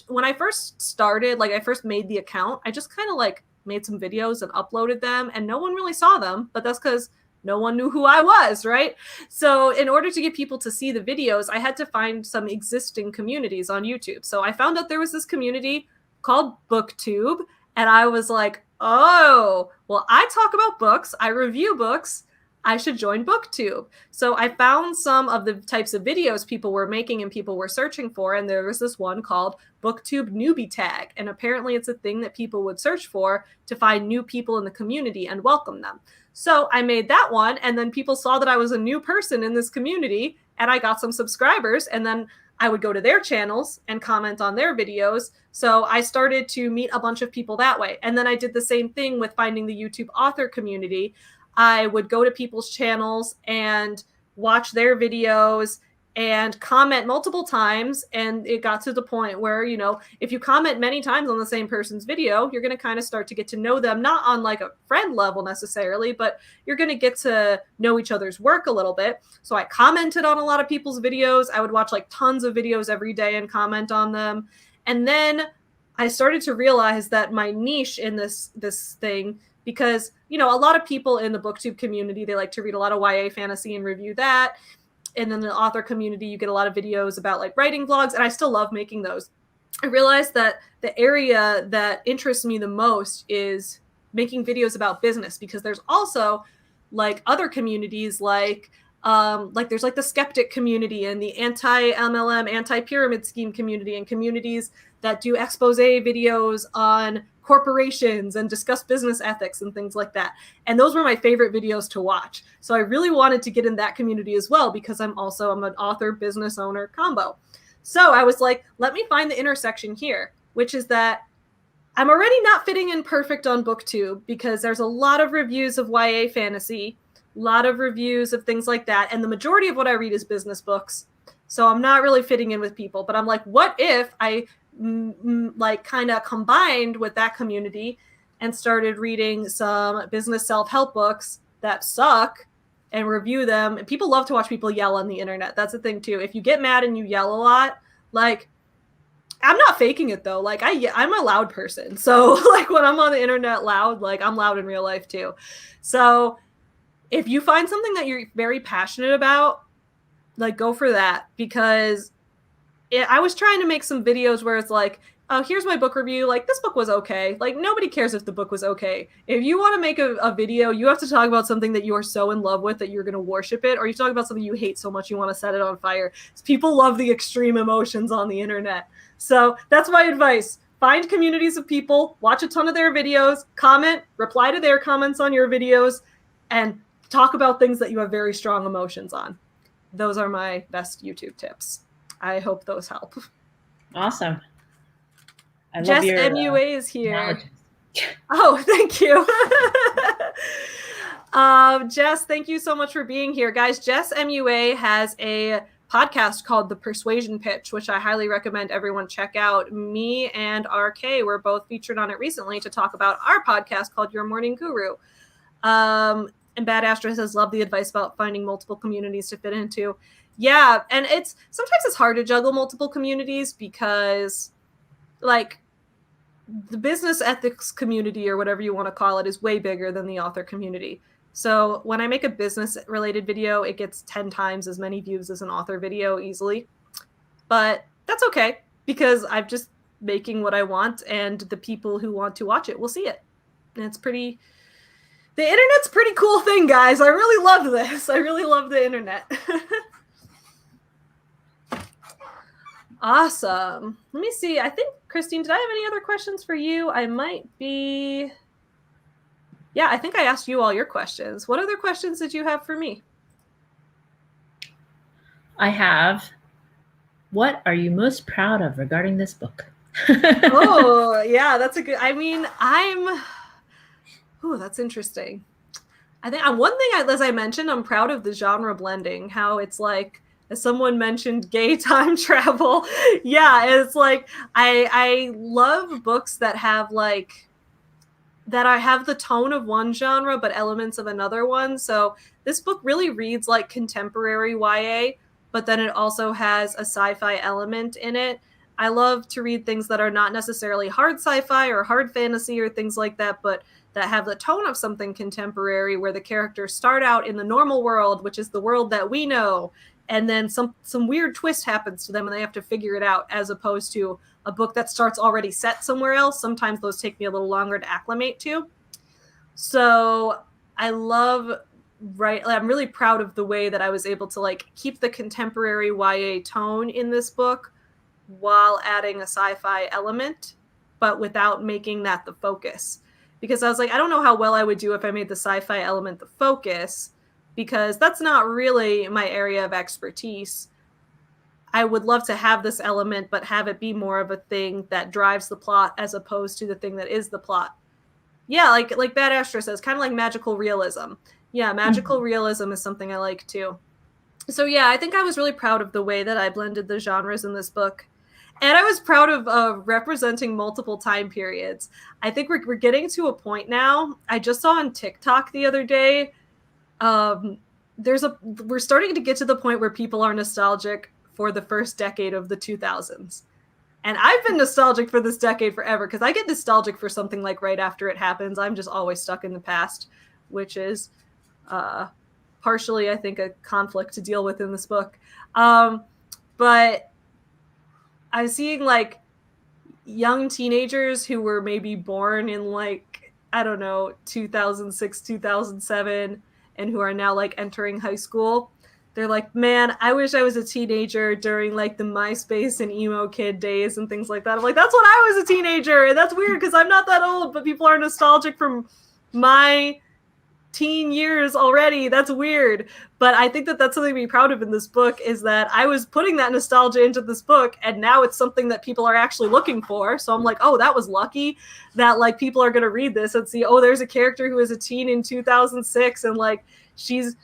when I first started, like I first made the account, I just kind of like made some videos and uploaded them, and no one really saw them, but that's because no one knew who I was, right? So in order to get people to see the videos, I had to find some existing communities on YouTube. So I found out there was this community called BookTube, and I was like, oh, well, I talk about books, I review books, I should join BookTube. So I found some of the types of videos people were making and people were searching for, and there was this one called BookTube Newbie Tag, and apparently it's a thing that people would search for to find new people in the community and welcome them. So I made that one, and then people saw that I was a new person in this community, and I got some subscribers, and then I would go to their channels and comment on their videos. So I started to meet a bunch of people that way. And then I did the same thing with finding the YouTube author community. I would go to people's channels and watch their videos and comment multiple times. And it got to the point where, you know, if you comment many times on the same person's video, you're going to kind of start to get to know them, not on like a friend level necessarily, but you're going to get to know each other's work a little bit. So I commented on a lot of people's videos. I would watch like tons of videos every day and comment on them. And then I started to realize that my niche in this thing, because, you know, a lot of people in the BookTube community, they like to read a lot of YA fantasy and review that. And then the author community, you get a lot of videos about like writing vlogs, and I still love making those. I realized that the area that interests me the most is making videos about business, because there's also like other communities like there's like the skeptic community and the anti-MLM, anti-pyramid scheme community, and communities that do expose videos on corporations and discuss business ethics and things like that. And those were my favorite videos to watch. So I really wanted to get in that community as well, because I'm an author, business owner combo. So I was like, let me find the intersection here, which is that I'm already not fitting in perfect on BookTube, because there's a lot of reviews of YA fantasy, a lot of reviews of things like that. And the majority of what I read is business books. So I'm not really fitting in with people, but I'm like, what if I like kind of combined with that community and started reading some business self-help books that suck and review them? And people love to watch people yell on the internet. That's the thing too. If you get mad and you yell a lot, like, I'm not faking it though. Like I'm a loud person. So like when I'm on the internet loud, like I'm loud in real life too. So if you find something that you're very passionate about, like go for that, because I was trying to make some videos where it's like, oh, here's my book review. Like, this book was okay. Like, nobody cares if the book was okay. If you want to make a video, you have to talk about something that you are so in love with that you're going to worship it, or you talk about something you hate so much you want to set it on fire. People love the extreme emotions on the internet. So that's my advice. Find communities of people, watch a ton of their videos, comment, reply to their comments on your videos, and talk about things that you have very strong emotions on. Those are my best YouTube tips. I hope those help. Awesome. I Jess love your MUA is here. knowledge. Oh, thank you. Jess, thank you so much for being here. Guys, Jess MUA has a podcast called The Persuasion Pitch, which I highly recommend everyone check out. Me and RK were both featured on it recently to talk about our podcast called Your Morning Guru. And Bad Astra says, love the advice about finding multiple communities to fit into. Yeah, and sometimes it's hard to juggle multiple communities, because like the business ethics community, or whatever you want to call it, is way bigger than the author community. So when I make a business related video, it gets 10 times as many views as an author video easily. But that's okay. because I'm just making what I want, and the people who want to watch it will see it. And it's pretty. The internet's a pretty cool thing, guys. I really love this. I really love the internet. Awesome. Let me see. I think, Christine, did I have any other questions for you? I might be. Yeah, I think I asked you all your questions. What other questions did you have for me? I have, what are you most proud of regarding this book? Oh, yeah, that's a good. I mean, that's interesting. I think one thing, as I mentioned, I'm proud of the genre blending, how it's like, as someone mentioned, gay time travel. Yeah, it's like, I love books that have like, that I have the tone of one genre, but elements of another one. So this book really reads like contemporary YA, but then it also has a sci-fi element in it. I love to read things that are not necessarily hard sci-fi or hard fantasy or things like that, but that have the tone of something contemporary, where the characters start out in the normal world, which is the world that we know, and then some weird twist happens to them and they have to figure it out, as opposed to a book that starts already set somewhere else. Sometimes those take me a little longer to acclimate to. So I'm really proud of the way that I was able to like keep the contemporary YA tone in this book while adding a sci-fi element, but without making that the focus. Because I was like, I don't know how well I would do if I made the sci-fi element the focus, because that's not really my area of expertise. I would love to have this element, but have it be more of a thing that drives the plot as opposed to the thing that is the plot. Yeah, like Bad Astra says, kind of like magical realism. Yeah, magical realism is something I like too. So yeah, I think I was really proud of the way that I blended the genres in this book. And I was proud of representing multiple time periods. I think we're getting to a point now. I just saw on TikTok the other day, we're starting to get to the point where people are nostalgic for the first decade of the 2000s. And I've been nostalgic for this decade forever, because I get nostalgic for something like right after it happens. I'm just always stuck in the past, which is partially, I think, a conflict to deal with in this book. But I'm seeing like young teenagers who were maybe born in like, I don't know, 2006, 2007, and who are now like entering high school. They're like, man, I wish I was a teenager during like the MySpace and emo kid days and things like that. I'm like, that's when I was a teenager. And that's weird because I'm not that old, but people are nostalgic from my teen years already. That's weird. But I think that that's something to be proud of in this book, is that I was putting that nostalgia into this book, and now it's something that people are actually looking for. So I'm like, oh, that was lucky that like people are going to read this and see, oh, there's a character who was a teen in 2006, and like she's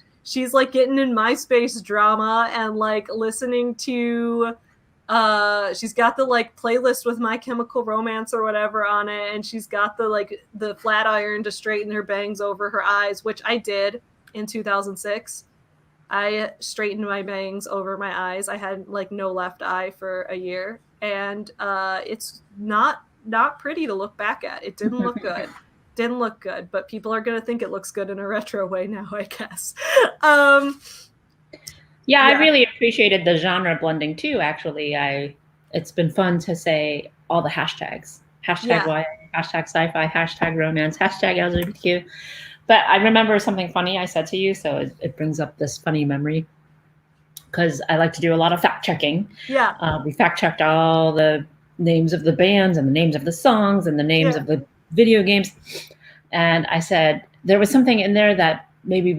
like getting in MySpace drama and like listening to she's got the like playlist with My Chemical Romance or whatever on it, and she's got the like the flat iron to straighten her bangs over her eyes, which I did in 2006. I straightened my bangs over my eyes. I had like no left eye for a year, and it's not pretty to look back at. It didn't look good. Didn't look good, but people are going to think it looks good in a retro way now, I guess. Yeah, I really appreciated the genre blending too, actually. It's been fun to say all the hashtags. Hashtag YA, hashtag sci-fi, hashtag romance, hashtag LGBTQ. But I remember something funny I said to you, so it brings up this funny memory, because I like to do a lot of fact-checking. Yeah. We fact-checked all the names of the bands and the names of the songs and the names of the video games. And I said, there was something in there that maybe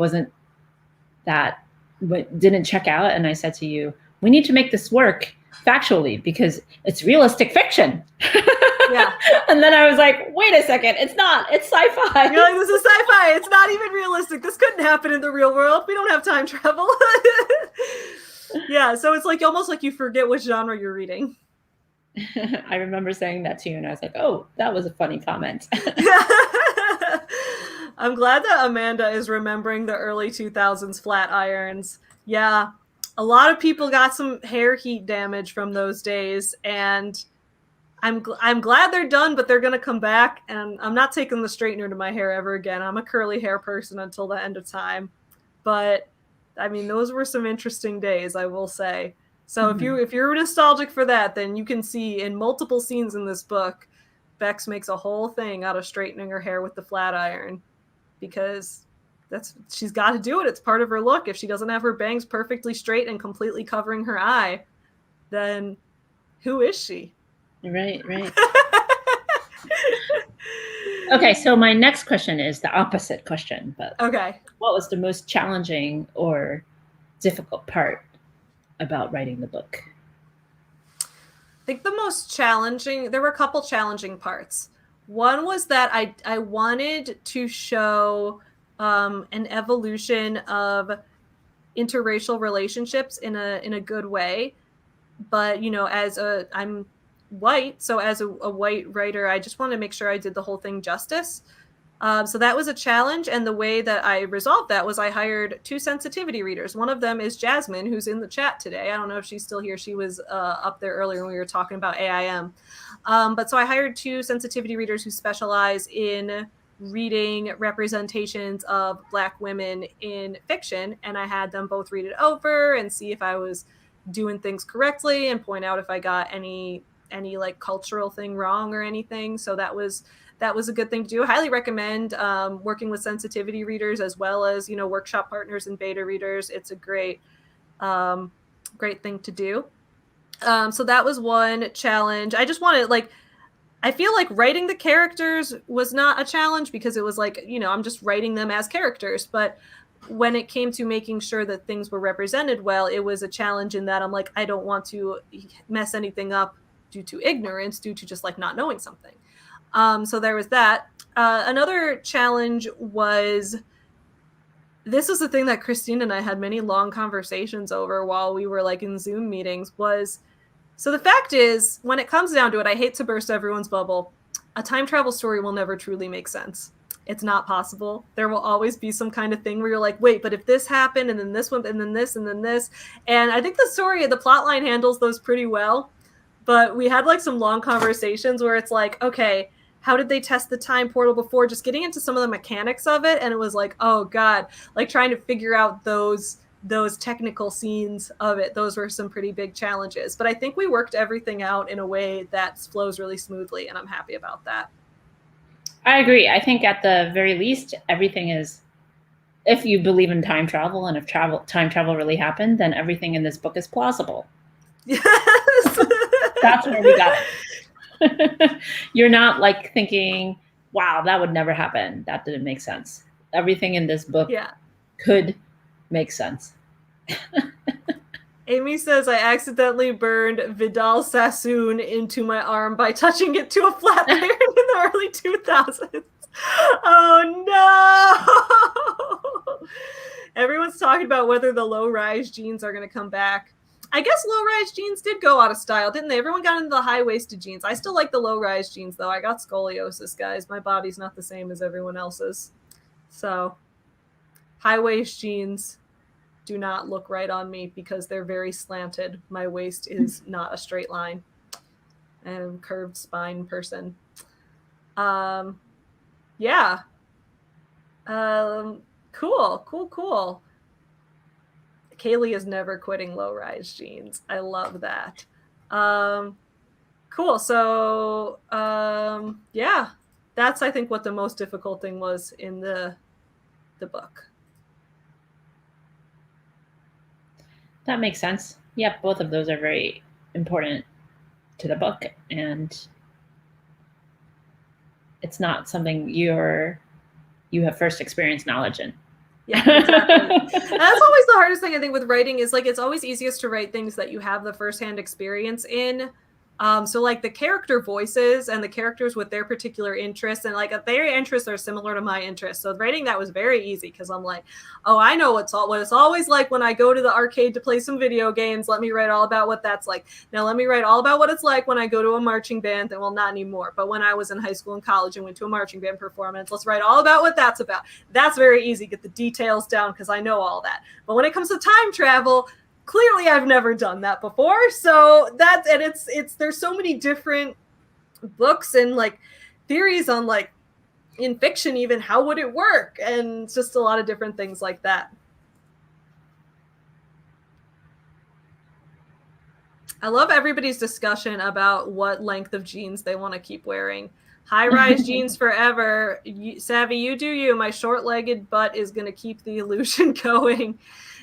didn't check out. And I said to you, we need to make this work factually because it's realistic fiction. Yeah. And then I was like, wait a second, it's not, it's sci-fi. You're like, this is sci-fi. It's not even realistic. This couldn't happen in the real world. We don't have time travel. Yeah. So it's like almost like you forget which genre you're reading. I remember saying that to you, and I was like, oh, that was a funny comment. I'm glad that Amanda is remembering the early 2000s flat irons. Yeah, a lot of people got some hair heat damage from those days, and I'm glad they're done, but they're going to come back, and I'm not taking the straightener to my hair ever again. I'm a curly hair person until the end of time. But, I mean, those were some interesting days, I will say. So if you're nostalgic for that, then you can see in multiple scenes in this book, Bex makes a whole thing out of straightening her hair with the flat iron, because she's got to do it. It's part of her look. If she doesn't have her bangs perfectly straight and completely covering her eye, then who is she? Right. Okay, so my next question is the opposite question, but okay. What was the most challenging or difficult part about writing the book? I think the most challenging, there were a couple challenging parts. One was that I wanted to show an evolution of interracial relationships in a good way. But, you know, I'm white, so as a white writer, I just wanted to make sure I did the whole thing justice. So that was a challenge, and the way that I resolved that was I hired 2 sensitivity readers. One of them is Jasmine, who's in the chat today. I don't know if she's still here. She was up there earlier when we were talking about AIM. But so I hired 2 sensitivity readers who specialize in reading representations of Black women in fiction, and I had them both read it over and see if I was doing things correctly and point out if I got any like cultural thing wrong or anything. So that was a good thing to do. I highly recommend working with sensitivity readers as well as, you know, workshop partners and beta readers. It's a great thing to do. So that was one challenge. I just wanted, like, I feel like writing the characters was not a challenge because it was like, you know, I'm just writing them as characters. But when it came to making sure that things were represented well, it was a challenge in that I'm like, I don't want to mess anything up due to ignorance, due to just like not knowing something. So there was that. Another challenge was, this was the thing that Christine and I had many long conversations over while we were like in Zoom meetings, was, so the fact is, when it comes down to it, I hate to burst everyone's bubble, a time travel story will never truly make sense. It's not possible. There will always be some kind of thing where you're like, wait, but if this happened, and then this one, and then this, and then this. And I think the plot line handles those pretty well. But we had like some long conversations where it's like, okay, how did they test the time portal before? Just getting into some of the mechanics of it. And it was like, oh God, like trying to figure out those technical scenes of it. Those were some pretty big challenges. But I think we worked everything out in a way that flows really smoothly, and I'm happy about that. I agree. I think at the very least, everything is, if you believe in time travel and if time travel really happened, then everything in this book is plausible. Yes. That's where we got it. You're not like thinking, wow, that would never happen. That didn't make sense. Everything in this book could make sense. Amy says, I accidentally burned Vidal Sassoon into my arm by touching it to a flat iron in the early 2000s. Oh no! Everyone's talking about whether the low-rise jeans are going to come back. I guess low-rise jeans did go out of style, didn't they? Everyone got into the high-waisted jeans. I still like the low-rise jeans, though. I got scoliosis, guys. My body's not the same as everyone else's. So, high-waist jeans do not look right on me because they're very slanted. My waist is not a straight line. I'm a curved spine person. Yeah. Cool. Kaylee is never quitting low-rise jeans. I love that. Cool. So, yeah, that's, I think, what the most difficult thing was in the book. That makes sense. Yep, both of those are very important to the book, and it's not something you have first experience knowledge in. Yeah, exactly. That's always the hardest thing, I think, with writing, is like, it's always easiest to write things that you have the firsthand experience in. So like the character voices and the characters with their particular interests, and like their interests are similar to my interests. So writing that was very easy because I'm like, oh, I know what it's always like when I go to the arcade to play some video games. Let me write all about what that's like. Now let me write all about what it's like when I go to a marching band. And well, not anymore, but when I was in high school and college and went to a marching band performance, let's write all about what that's about. That's very easy. Get the details down because I know all that. But when it comes to time travel, clearly I've never done that before. So that's, and it's there's so many different books and like theories on, like, in fiction even, how would it work, and it's just a lot of different things like that. I love everybody's discussion about what length of jeans they want to keep wearing. High-rise jeans forever. Savvy, you do you. My short-legged butt is going to keep the illusion going.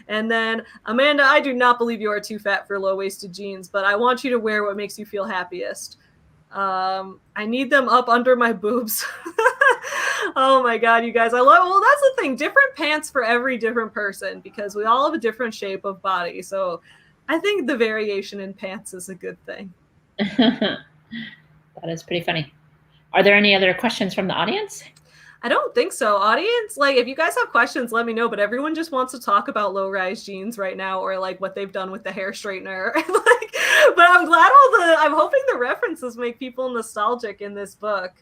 And then, Amanda, I do not believe you are too fat for low-waisted jeans, but I want you to wear what makes you feel happiest. I need them up under my boobs. Oh my God, you guys. Well, that's the thing. Different pants for every different person because we all have a different shape of body. So I think the variation in pants is a good thing. That is pretty funny. Are there any other questions from the audience? I don't think so. Audience, like if you guys have questions, let me know. But everyone just wants to talk about low-rise jeans right now, or like what they've done with the hair straightener. But I'm glad I'm hoping the references make people nostalgic in this book.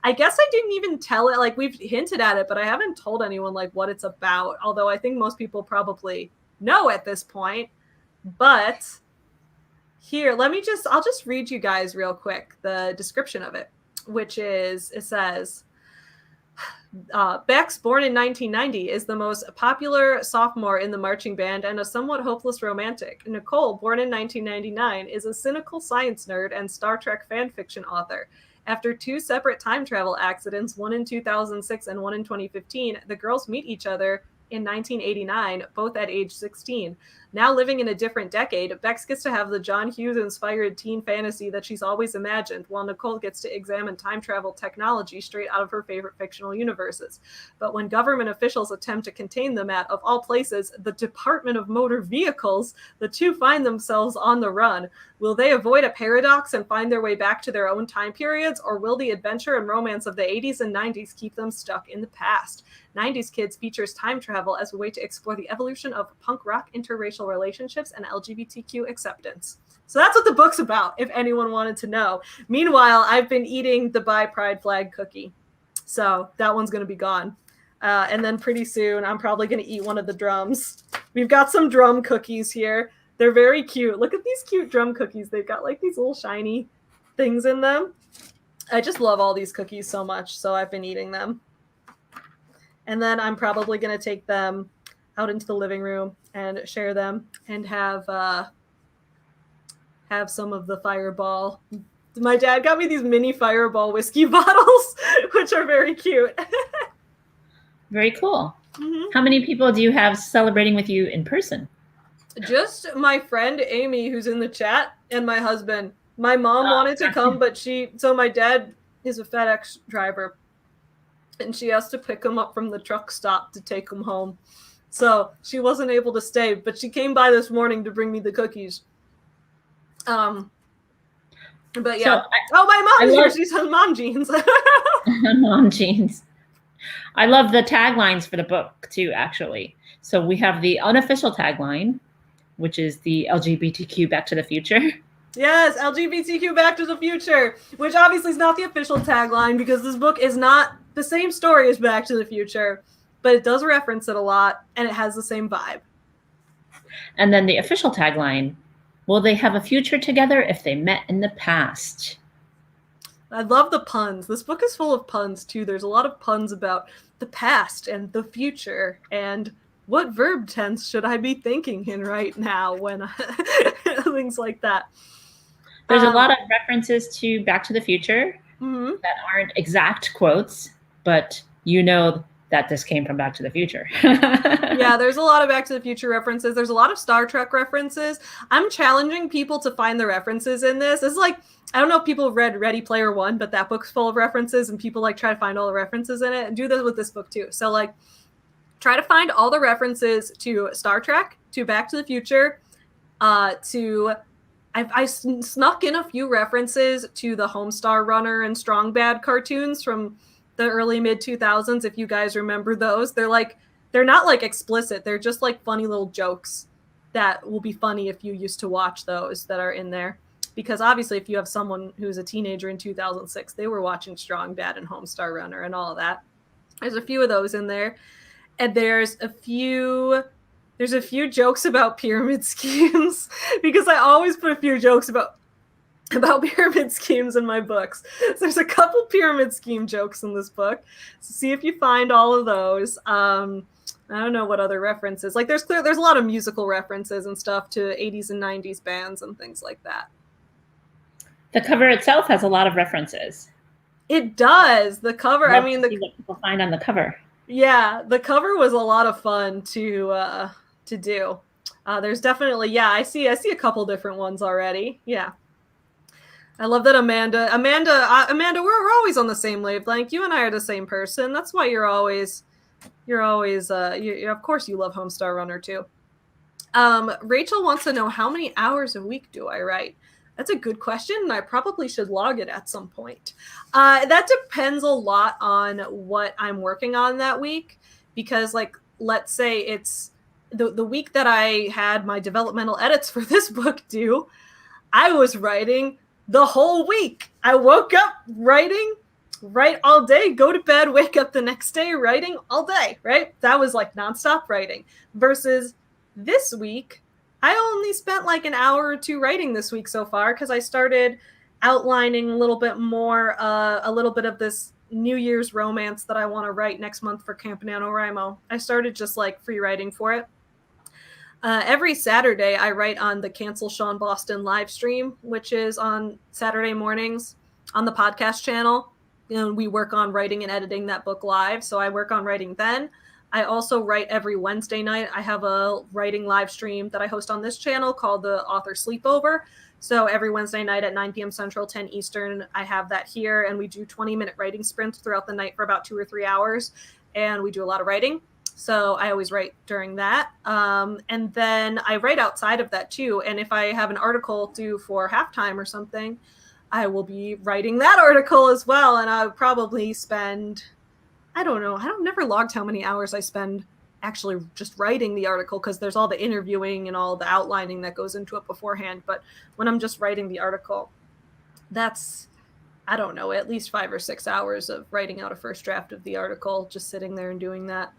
I guess I didn't even tell it, like we've hinted at it, but I haven't told anyone like what it's about. Although I think most people probably know at this point. But here, I'll just read you guys real quick the description of it, which is, it says, Bex, born in 1990, is the most popular sophomore in the marching band and a somewhat hopeless romantic. Nicole, born in 1999, is a cynical science nerd and Star Trek fan fiction author. After 2 separate time travel accidents, one in 2006 and one in 2015, the girls meet each other in 1989, both at age 16. Now living in a different decade, Bex gets to have the John Hughes-inspired teen fantasy that she's always imagined, while Nicole gets to examine time travel technology straight out of her favorite fictional universes. But when government officials attempt to contain them at, of all places, the Department of Motor Vehicles, the two find themselves on the run. Will they avoid a paradox and find their way back to their own time periods, or will the adventure and romance of the 80s and 90s keep them stuck in the past? 90s Kids features time travel as a way to explore the evolution of punk rock, interracial relationships, and LGBTQ acceptance. So that's what the book's about, if anyone wanted to know. Meanwhile, I've been eating the Buy Pride flag cookie. So that one's going to be gone. And then pretty soon, I'm probably going to eat one of the drums. We've got some drum cookies here. They're very cute. Look at these cute drum cookies. They've got like these little shiny things in them. I just love all these cookies so much, so I've been eating them. And then I'm probably going to take them out into the living room and share them and have some of the Fireball. My dad got me these mini Fireball whiskey bottles, which are very cute. Very cool. Mm-hmm. How many people do you have celebrating with you in person? Just my friend Amy, who's in the chat, and my husband. My mom wanted to come, but so my dad is a FedEx driver, and she has to pick him up from the truck stop to take him home. So she wasn't able to stay, but she came by this morning to bring me the cookies. But yeah. So my mom's here. She says mom jeans. Mom jeans. I love the taglines for the book too, actually. So we have the unofficial tagline, which is the LGBTQ Back to the Future. Yes, LGBTQ Back to the Future, which obviously is not the official tagline because this book is not the same story as Back to the Future, but it does reference it a lot and it has the same vibe. And then the official tagline, will they have a future together if they met in the past? I love the puns. This book is full of puns too. There's a lot of puns about the past and the future and what verb tense should I be thinking in right now when things like that. There's a lot of references to Back to the Future that aren't exact quotes, but you know that this came from Back to the Future. Yeah, there's a lot of Back to the Future references. There's a lot of Star Trek references. I'm challenging people to find the references in this. It's like, I don't know if people have read Ready Player One, but that book's full of references and people like try to find all the references in it, and do this with this book too. So like, try to find all the references to Star Trek, to Back to the Future, I snuck in a few references to the Homestar Runner and Strong Bad cartoons from the early mid-2000s, if you guys remember those. They're not like explicit. They're just like funny little jokes that will be funny if you used to watch those that are in there. Because obviously if you have someone who's a teenager in 2006, they were watching Strong Bad and Homestar Runner and all of that. There's a few of those in there. And there's a few jokes about pyramid schemes because I always put a few jokes about pyramid schemes in my books. So there's a couple pyramid scheme jokes in this book. So see if you find all of those. Let I don't know what other references. Like there's a lot of musical references and stuff to 80s and 90s bands and things like that. The cover itself has a lot of references. It does. The cover, Love to see what people find on the cover. Yeah, the cover was a lot of fun to do. There's definitely, I see a couple different ones already. Yeah. I love that Amanda, we're always on the same wavelength. You and I are the same person. That's why you're always, of course you love Homestar Runner too. Rachel wants to know, how many hours a week do I write? That's a good question, and I probably should log it at some point. That depends a lot on what I'm working on that week, because like, let's say it's the week that I had my developmental edits for this book due, I was writing the whole week. I woke up writing, write all day, go to bed, wake up the next day, writing all day, right? That was like nonstop writing. Versus this week, I only spent like an hour or two writing this week so far, because I started outlining a little bit more, a little bit of this New Year's romance that I want to write next month for Camp NaNoWriMo. I started just like free writing for it. Every Saturday, I write on the Cancel Sean Boston live stream, which is on Saturday mornings on the podcast channel. And we work on writing and editing that book live. So I work on writing then. I also write every Wednesday night. I have a writing live stream that I host on this channel called the Author Sleepover. So every Wednesday night at 9 p.m. Central, 10 Eastern, I have that here. And we do 20-minute writing sprints throughout the night for about 2 or 3 hours. And we do a lot of writing. So I always write during that. And then I write outside of that too. And if I have an article due for halftime or something, I will be writing that article as well. And I'll probably spend, I don't know, never logged how many hours I spend actually just writing the article, because there's all the interviewing and all the outlining that goes into it beforehand. But when I'm just writing the article, that's, I don't know, at least 5 or 6 hours of writing out a first draft of the article, just sitting there and doing that.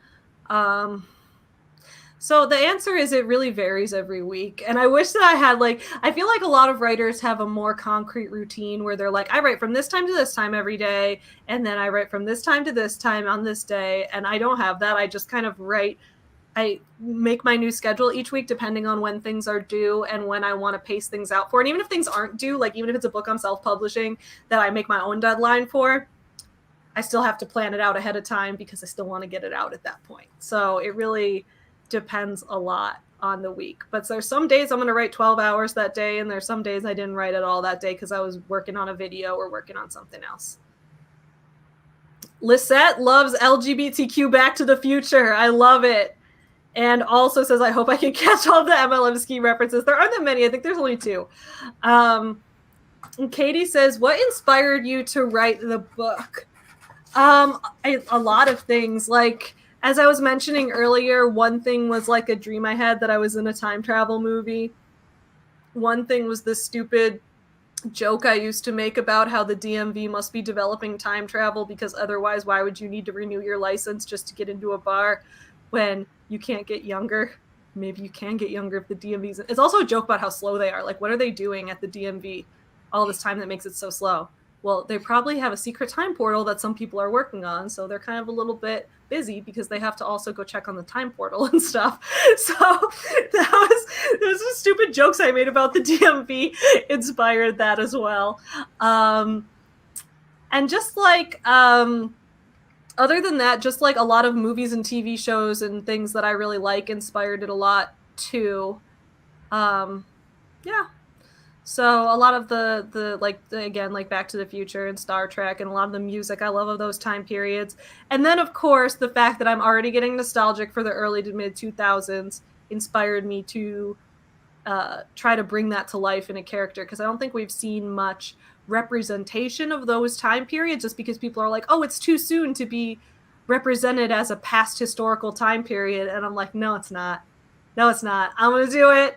So the answer is it really varies every week. And I wish that I had I feel like a lot of writers have a more concrete routine where they're like, I write from this time to this time every day. And then I write from this time to this time on this day. And I don't have that. I just kind of write. I make my new schedule each week depending on when things are due and when I want to pace things out for. And even if things aren't due, like even if it's a book I'm self-publishing that I make my own deadline for, I still have to plan it out ahead of time because I still want to get it out at that point. So it really depends a lot on the week. But there's some days I'm going to write 12 hours that day, and there's some days I didn't write at all that day because I was working on a video or working on something else. Lisette loves LGBTQ Back to the Future. I love it. And also says, I hope I can catch all the MLM ski references. There aren't that many. I think there's only 2. And Katie says, what inspired you to write the book? A lot of things. Like, as I was mentioning earlier, one thing was like a dream I had that I was in a time travel movie. One thing was this stupid joke I used to make about how the DMV must be developing time travel, because otherwise why would you need to renew your license just to get into a bar when you can't get younger? Maybe you can get younger if the DMV's... It's also a joke about how slow they are. Like, what are they doing at the DMV all this time that makes it so slow? Well, they probably have a secret time portal that some people are working on, so they're kind of a little bit busy because they have to also go check on the time portal and stuff. So those are stupid jokes I made about the DMV inspired that as well. And just like, other than that, just like a lot of movies and TV shows and things that I really like inspired it a lot too. Yeah. So a lot of the Back to the Future and Star Trek and a lot of the music I love of those time periods. And then, of course, the fact that I'm already getting nostalgic for the early to mid 2000s inspired me to try to bring that to life in a character, because I don't think we've seen much representation of those time periods, just because people are like, oh, it's too soon to be represented as a past historical time period. And I'm like, no, it's not. No, it's not. I'm going to do it.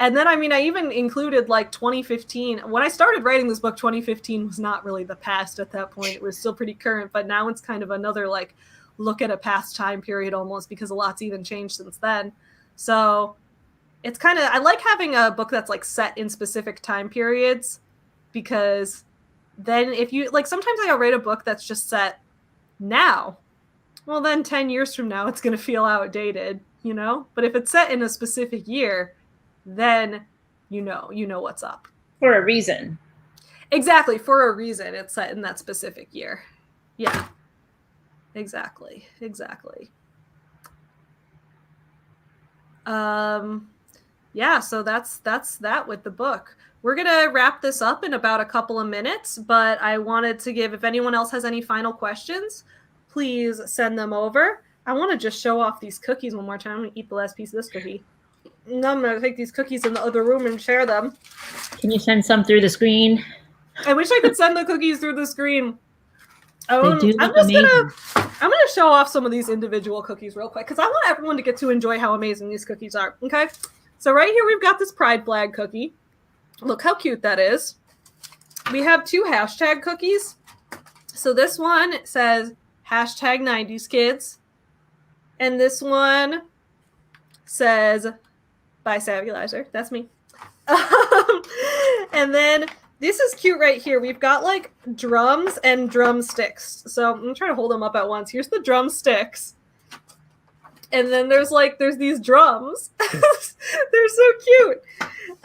And then, I mean, I even included like 2015. When I started writing this book, 2015 was not really the past at that point. It was still pretty current, but now it's kind of another like look at a past time period almost, because a lot's even changed since then. So it's kind of, I like having a book that's like set in specific time periods, because then if you like, sometimes I'll write a book that's just set now. well, then 10 years from now, it's going to feel outdated, you know? But if it's set in a specific year, then you know what's up. For a reason. Exactly. For a reason, it's set in that specific year. Yeah. Exactly. Yeah, so that's that with the book. We're going to wrap this up in about a couple of minutes, but I wanted to give, if anyone else has any final questions, please send them over. I want to just show off these cookies one more time. I'm going to eat the last piece of this cookie. And I'm going to take these cookies in the other room and share them. Can you send some through the screen? I wish I could send the cookies through the screen. They do look amazing. I'm gonna show off some of these individual cookies real quick because I want everyone to get to enjoy how amazing these cookies are. Okay, so right here we've got this pride flag cookie. Look how cute that is. We have 2 hashtag cookies. So this one says hashtag 90s kids, and this one says by SAVY. That's me. And then this is cute right here. We've got like drums and drumsticks. So I'm gonna try to hold them up at once. Here's the drumsticks. And then there's these drums. They're so cute.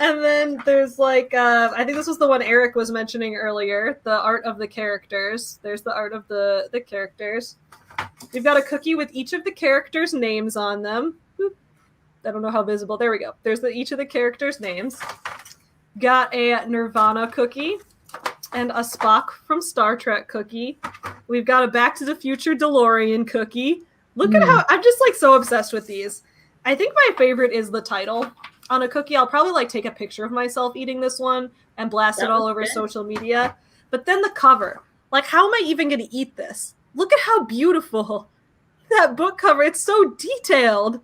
And then there's like, I think this was the one Eric was mentioning earlier, the art of the characters. There's the art of the characters. We've got a cookie with each of the characters' names on them. Boop. I don't know how visible. There we go. There's each of the characters' names. Got a Nirvana cookie and a Spock from Star Trek cookie. We've got a Back to the Future DeLorean cookie. Look at how I'm just like so obsessed with these. I think my favorite is the title on a cookie. I'll probably like take a picture of myself eating this one and blast it all over social media. But then the cover, like how am I even going to eat this? Look at how beautiful that book cover. It's so detailed.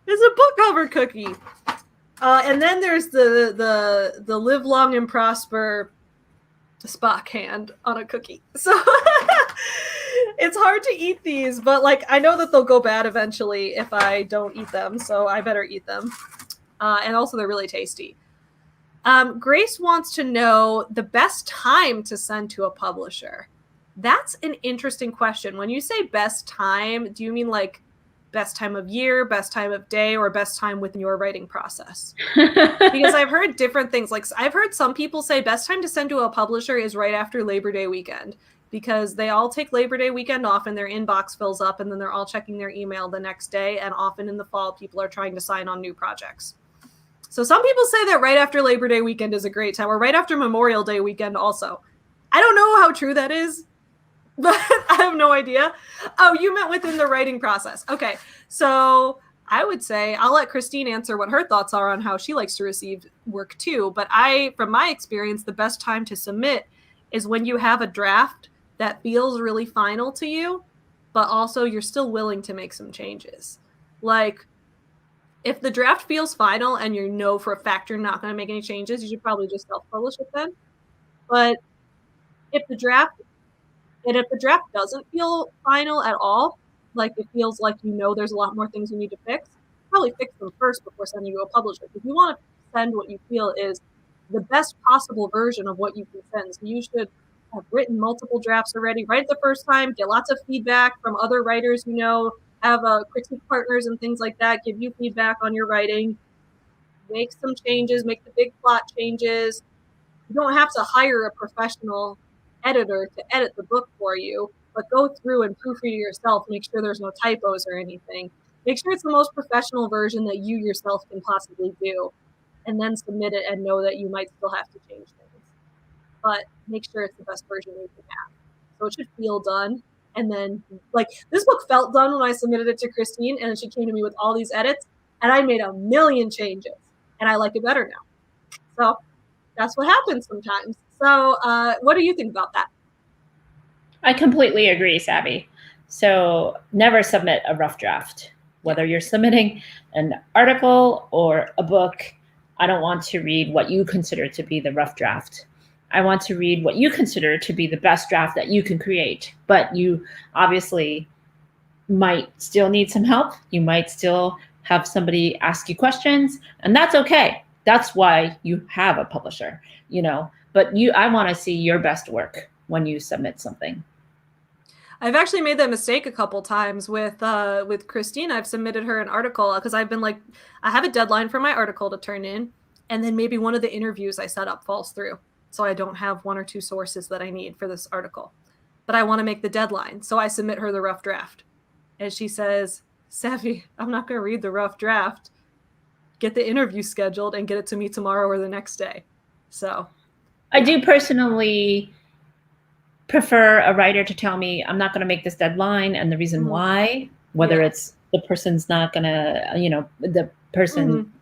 It's a book cover cookie. And then there's the live long and prosper Spock hand on a cookie. So it's hard to eat these, but like I know that they'll go bad eventually if I don't eat them, so I better eat them. And also they're really tasty. Grace wants to know the best time to send to a publisher. That's an interesting question. When you say best time, do you mean like best time of year, best time of day, or best time within your writing process? Because I've heard different things. Like I've heard some people say best time to send to a publisher is right after Labor Day weekend, because they all take Labor Day weekend off and their inbox fills up and then they're all checking their email the next day. And often in the fall, people are trying to sign on new projects. So some people say that right after Labor Day weekend is a great time, or right after Memorial Day weekend also. I don't know how true that is, but I have no idea. Oh, you meant within the writing process. Okay, so I would say I'll let Christine answer what her thoughts are on how she likes to receive work too. But from my experience, the best time to submit is when you have a draft that feels really final to you, but also you're still willing to make some changes. Like if the draft feels final and you know for a fact you're not going to make any changes, you should probably just self-publish it then. But if the draft doesn't feel final at all, like it feels like there's a lot more things you need to fix, probably fix them first before sending to a publisher. If you want to send what you feel is the best possible version of what you can send, so you should have written multiple drafts already, write it the first time, get lots of feedback from other writers have critique partners and things like that, give you feedback on your writing, make some changes, make the big plot changes. You don't have to hire a professional editor to edit the book for you, but go through and proofread it yourself, make sure there's no typos or anything. Make sure it's the most professional version that you yourself can possibly do, and then submit it and know that you might still have to change things. But make sure it's the best version you can have. So it should feel done. And then, like, this book felt done when I submitted it to Christine, and she came to me with all these edits, and I made a million changes, and I like it better now. So that's what happens sometimes. So what do you think about that? I completely agree, Savvy. So never submit a rough draft. Whether you're submitting an article or a book, I don't want to read what you consider to be the rough draft. I want to read what you consider to be the best draft that you can create. But you obviously might still need some help. You might still have somebody ask you questions, and that's okay. That's why you have a publisher, But I want to see your best work when you submit something. I've actually made that mistake a couple times with Christine. I've submitted her an article because I've been like, I have a deadline for my article to turn in, and then maybe one of the interviews I set up falls through. So I don't have one or two sources that I need for this article. But I want to make the deadline. So I submit her the rough draft. And she says, Savvy, I'm not going to read the rough draft. Get the interview scheduled and get it to me tomorrow or the next day. So I do personally prefer a writer to tell me I'm not going to make this deadline and the reason why, whether it's the person's not going to, you know, the person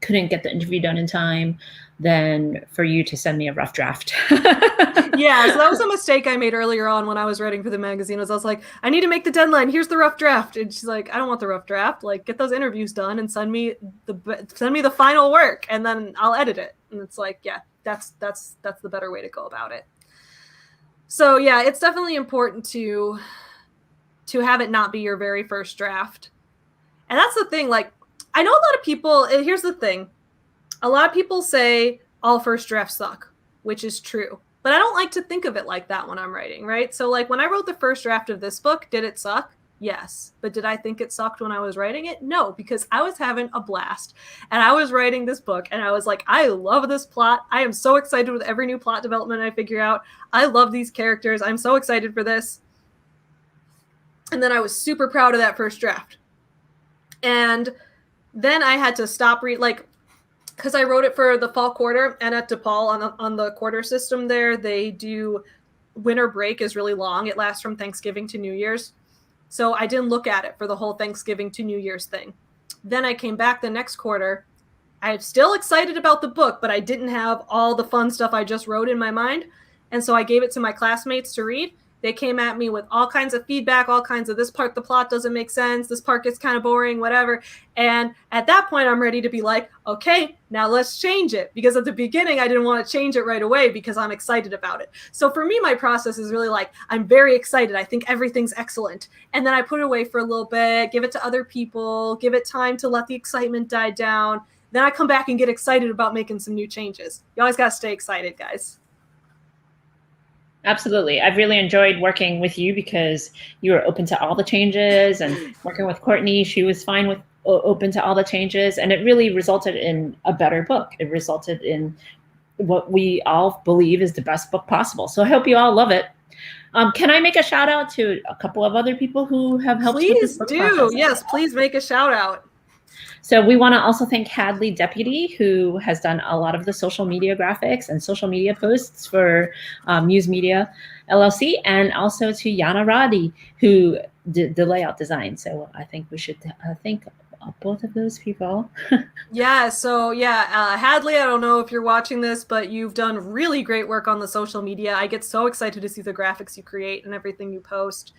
couldn't get the interview done in time, than for you to send me a rough draft. Yeah, so that was a mistake I made earlier on when I was writing for the magazine. Was I was like, I need to make the deadline. Here's the rough draft, and she's like, I don't want the rough draft. Like, get those interviews done and send me the final work, and then I'll edit it. And it's like, yeah, that's the better way to go about it. So yeah, it's definitely important to have it not be your very first draft. And that's the thing. Like, I know a lot of people. Here's the thing. A lot of people say all first drafts suck, which is true. But I don't like to think of it like that when I'm writing, right? So like when I wrote the first draft of this book, did it suck? Yes. But did I think it sucked when I was writing it? No, because I was having a blast. And I was writing this book and I was like, I love this plot. I am so excited with every new plot development I figure out. I love these characters. I'm so excited for this. And then I was super proud of that first draft. And then I had to stop because I wrote it for the fall quarter, and at DePaul on the quarter system there, they do winter break is really long. It lasts from Thanksgiving to New Year's. So I didn't look at it for the whole Thanksgiving to New Year's thing. Then I came back the next quarter. I'm still excited about the book, but I didn't have all the fun stuff I just wrote in my mind. And so I gave it to my classmates to read. They came at me with all kinds of feedback, all kinds of this part, the plot doesn't make sense. This part gets kind of boring, whatever. And at that point, I'm ready to be like, okay, now let's change it. Because at the beginning, I didn't want to change it right away because I'm excited about it. So for me, my process is really like, I'm very excited. I think everything's excellent. And then I put it away for a little bit, give it to other people, give it time to let the excitement die down. Then I come back and get excited about making some new changes. You always got to stay excited, guys. Absolutely. I've really enjoyed working with you because you were open to all the changes, and working with Courtney, she was fine with open to all the changes, and it really resulted in a better book. It resulted in what we all believe is the best book possible. So I hope you all love it. Can I make a shout out to a couple of other people who have helped with this book process? Please do. Yes, please make a shout out. So we want to also thank Hadley Deputy, who has done a lot of the social media graphics and social media posts for MUSE Media LLC, and also to Yana Roddy, who did the layout design. So I think we should thank both of those people. Yeah, so yeah, Hadley, I don't know if you're watching this, but you've done really great work on the social media. I get so excited to see the graphics you create and everything you post.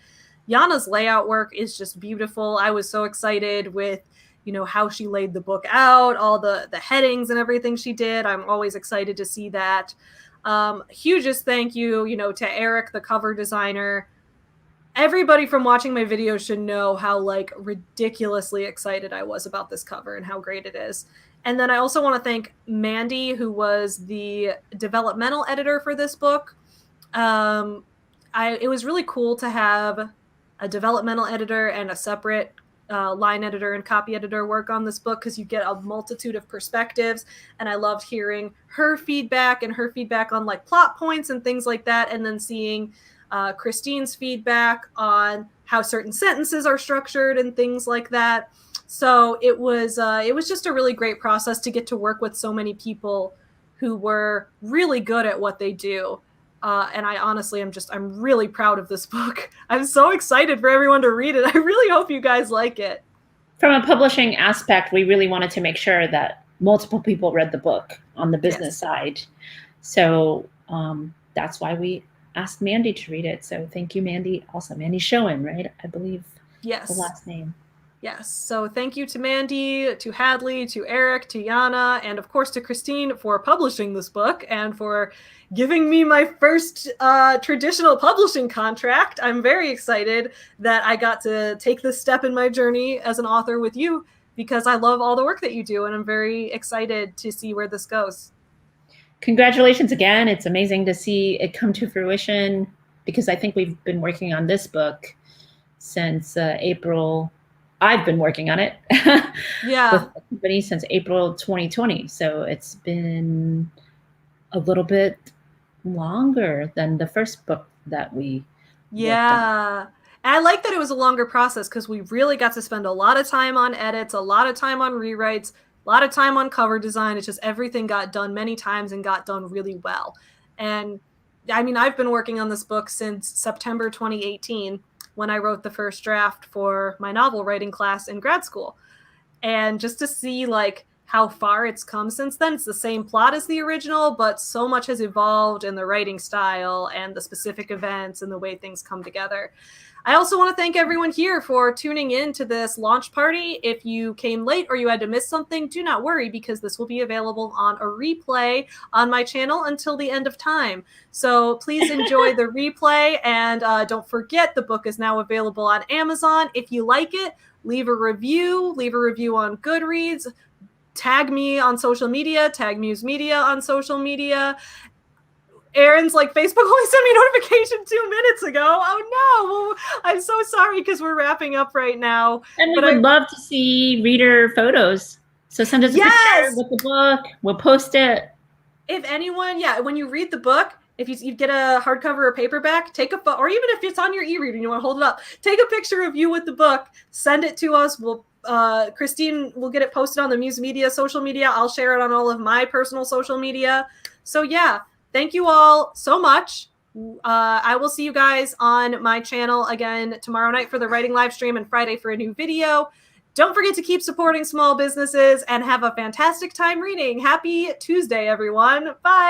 Yana's layout work is just beautiful. I was so excited with how she laid the book out, all the headings and everything she did. I'm always excited to see that. Hugest thank you, to Eric, the cover designer. Everybody from watching my videos should know how ridiculously excited I was about this cover and how great it is. And then I also want to thank Mandy, who was the developmental editor for this book. It was really cool to have a developmental editor and a separate line editor and copy editor work on this book, because you get a multitude of perspectives, and I loved hearing her feedback on plot points and things like that, and then seeing Christine's feedback on how certain sentences are structured and things like that. So it was just a really great process to get to work with so many people who were really good at what they do. And I honestly I'm really proud of this book. I'm so excited for everyone to read it. I really hope you guys like it. From a publishing aspect, we really wanted to make sure that multiple people read the book on the business side. So that's why we asked Mandy to read it. So thank you, Mandy. Also, Mandy Schoen, right? I believe the last name. Yes. So thank you to Mandy, to Hadley, to Eric, to Yana, and of course to Christine for publishing this book and for giving me my first traditional publishing contract. I'm very excited that I got to take this step in my journey as an author with you, because I love all the work that you do, and I'm very excited to see where this goes. Congratulations again. It's amazing to see it come to fruition. because I think we've been working on this book since April. I've been working on it with Yeah. the company since April 2020. So it's been a little bit longer than the first book that we worked on. Yeah. And I like that it was a longer process because we really got to spend a lot of time on edits, a lot of time on rewrites, a lot of time on cover design. It's just everything got done many times and got done really well. And I mean, I've been working on this book since September 2018 when I wrote the first draft for my novel writing class in grad school. And just to see like how far it's come since then. It's the same plot as the original, but so much has evolved in the writing style and the specific events and the way things come together. I also want to thank everyone here for tuning in to this launch party. If you came late or you had to miss something, do not worry, because this will be available on a replay on my channel until the end of time. So please enjoy the replay, and don't forget the book is now available on Amazon. If you like it, leave a review on Goodreads, tag me on social media, tag Muse Media on social media. Aaron's like, Facebook only sent me a notification 2 minutes ago. Oh no, well, I'm so sorry because we're wrapping up right now. And we would love to see reader photos. So send us a picture with the book. We'll post it. If anyone, when you read the book, if you get a hardcover or paperback, take a photo, or even if it's on your e-reader and you want to hold it up, take a picture of you with the book, send it to us. We'll Christine will get it posted on the Muse Media social media. I'll share it on all of my personal social media. So yeah, thank you all so much. I will see you guys on my channel again tomorrow night for the writing live stream and Friday for a new video. Don't forget to keep supporting small businesses and have a fantastic time reading. Happy Tuesday, everyone. Bye.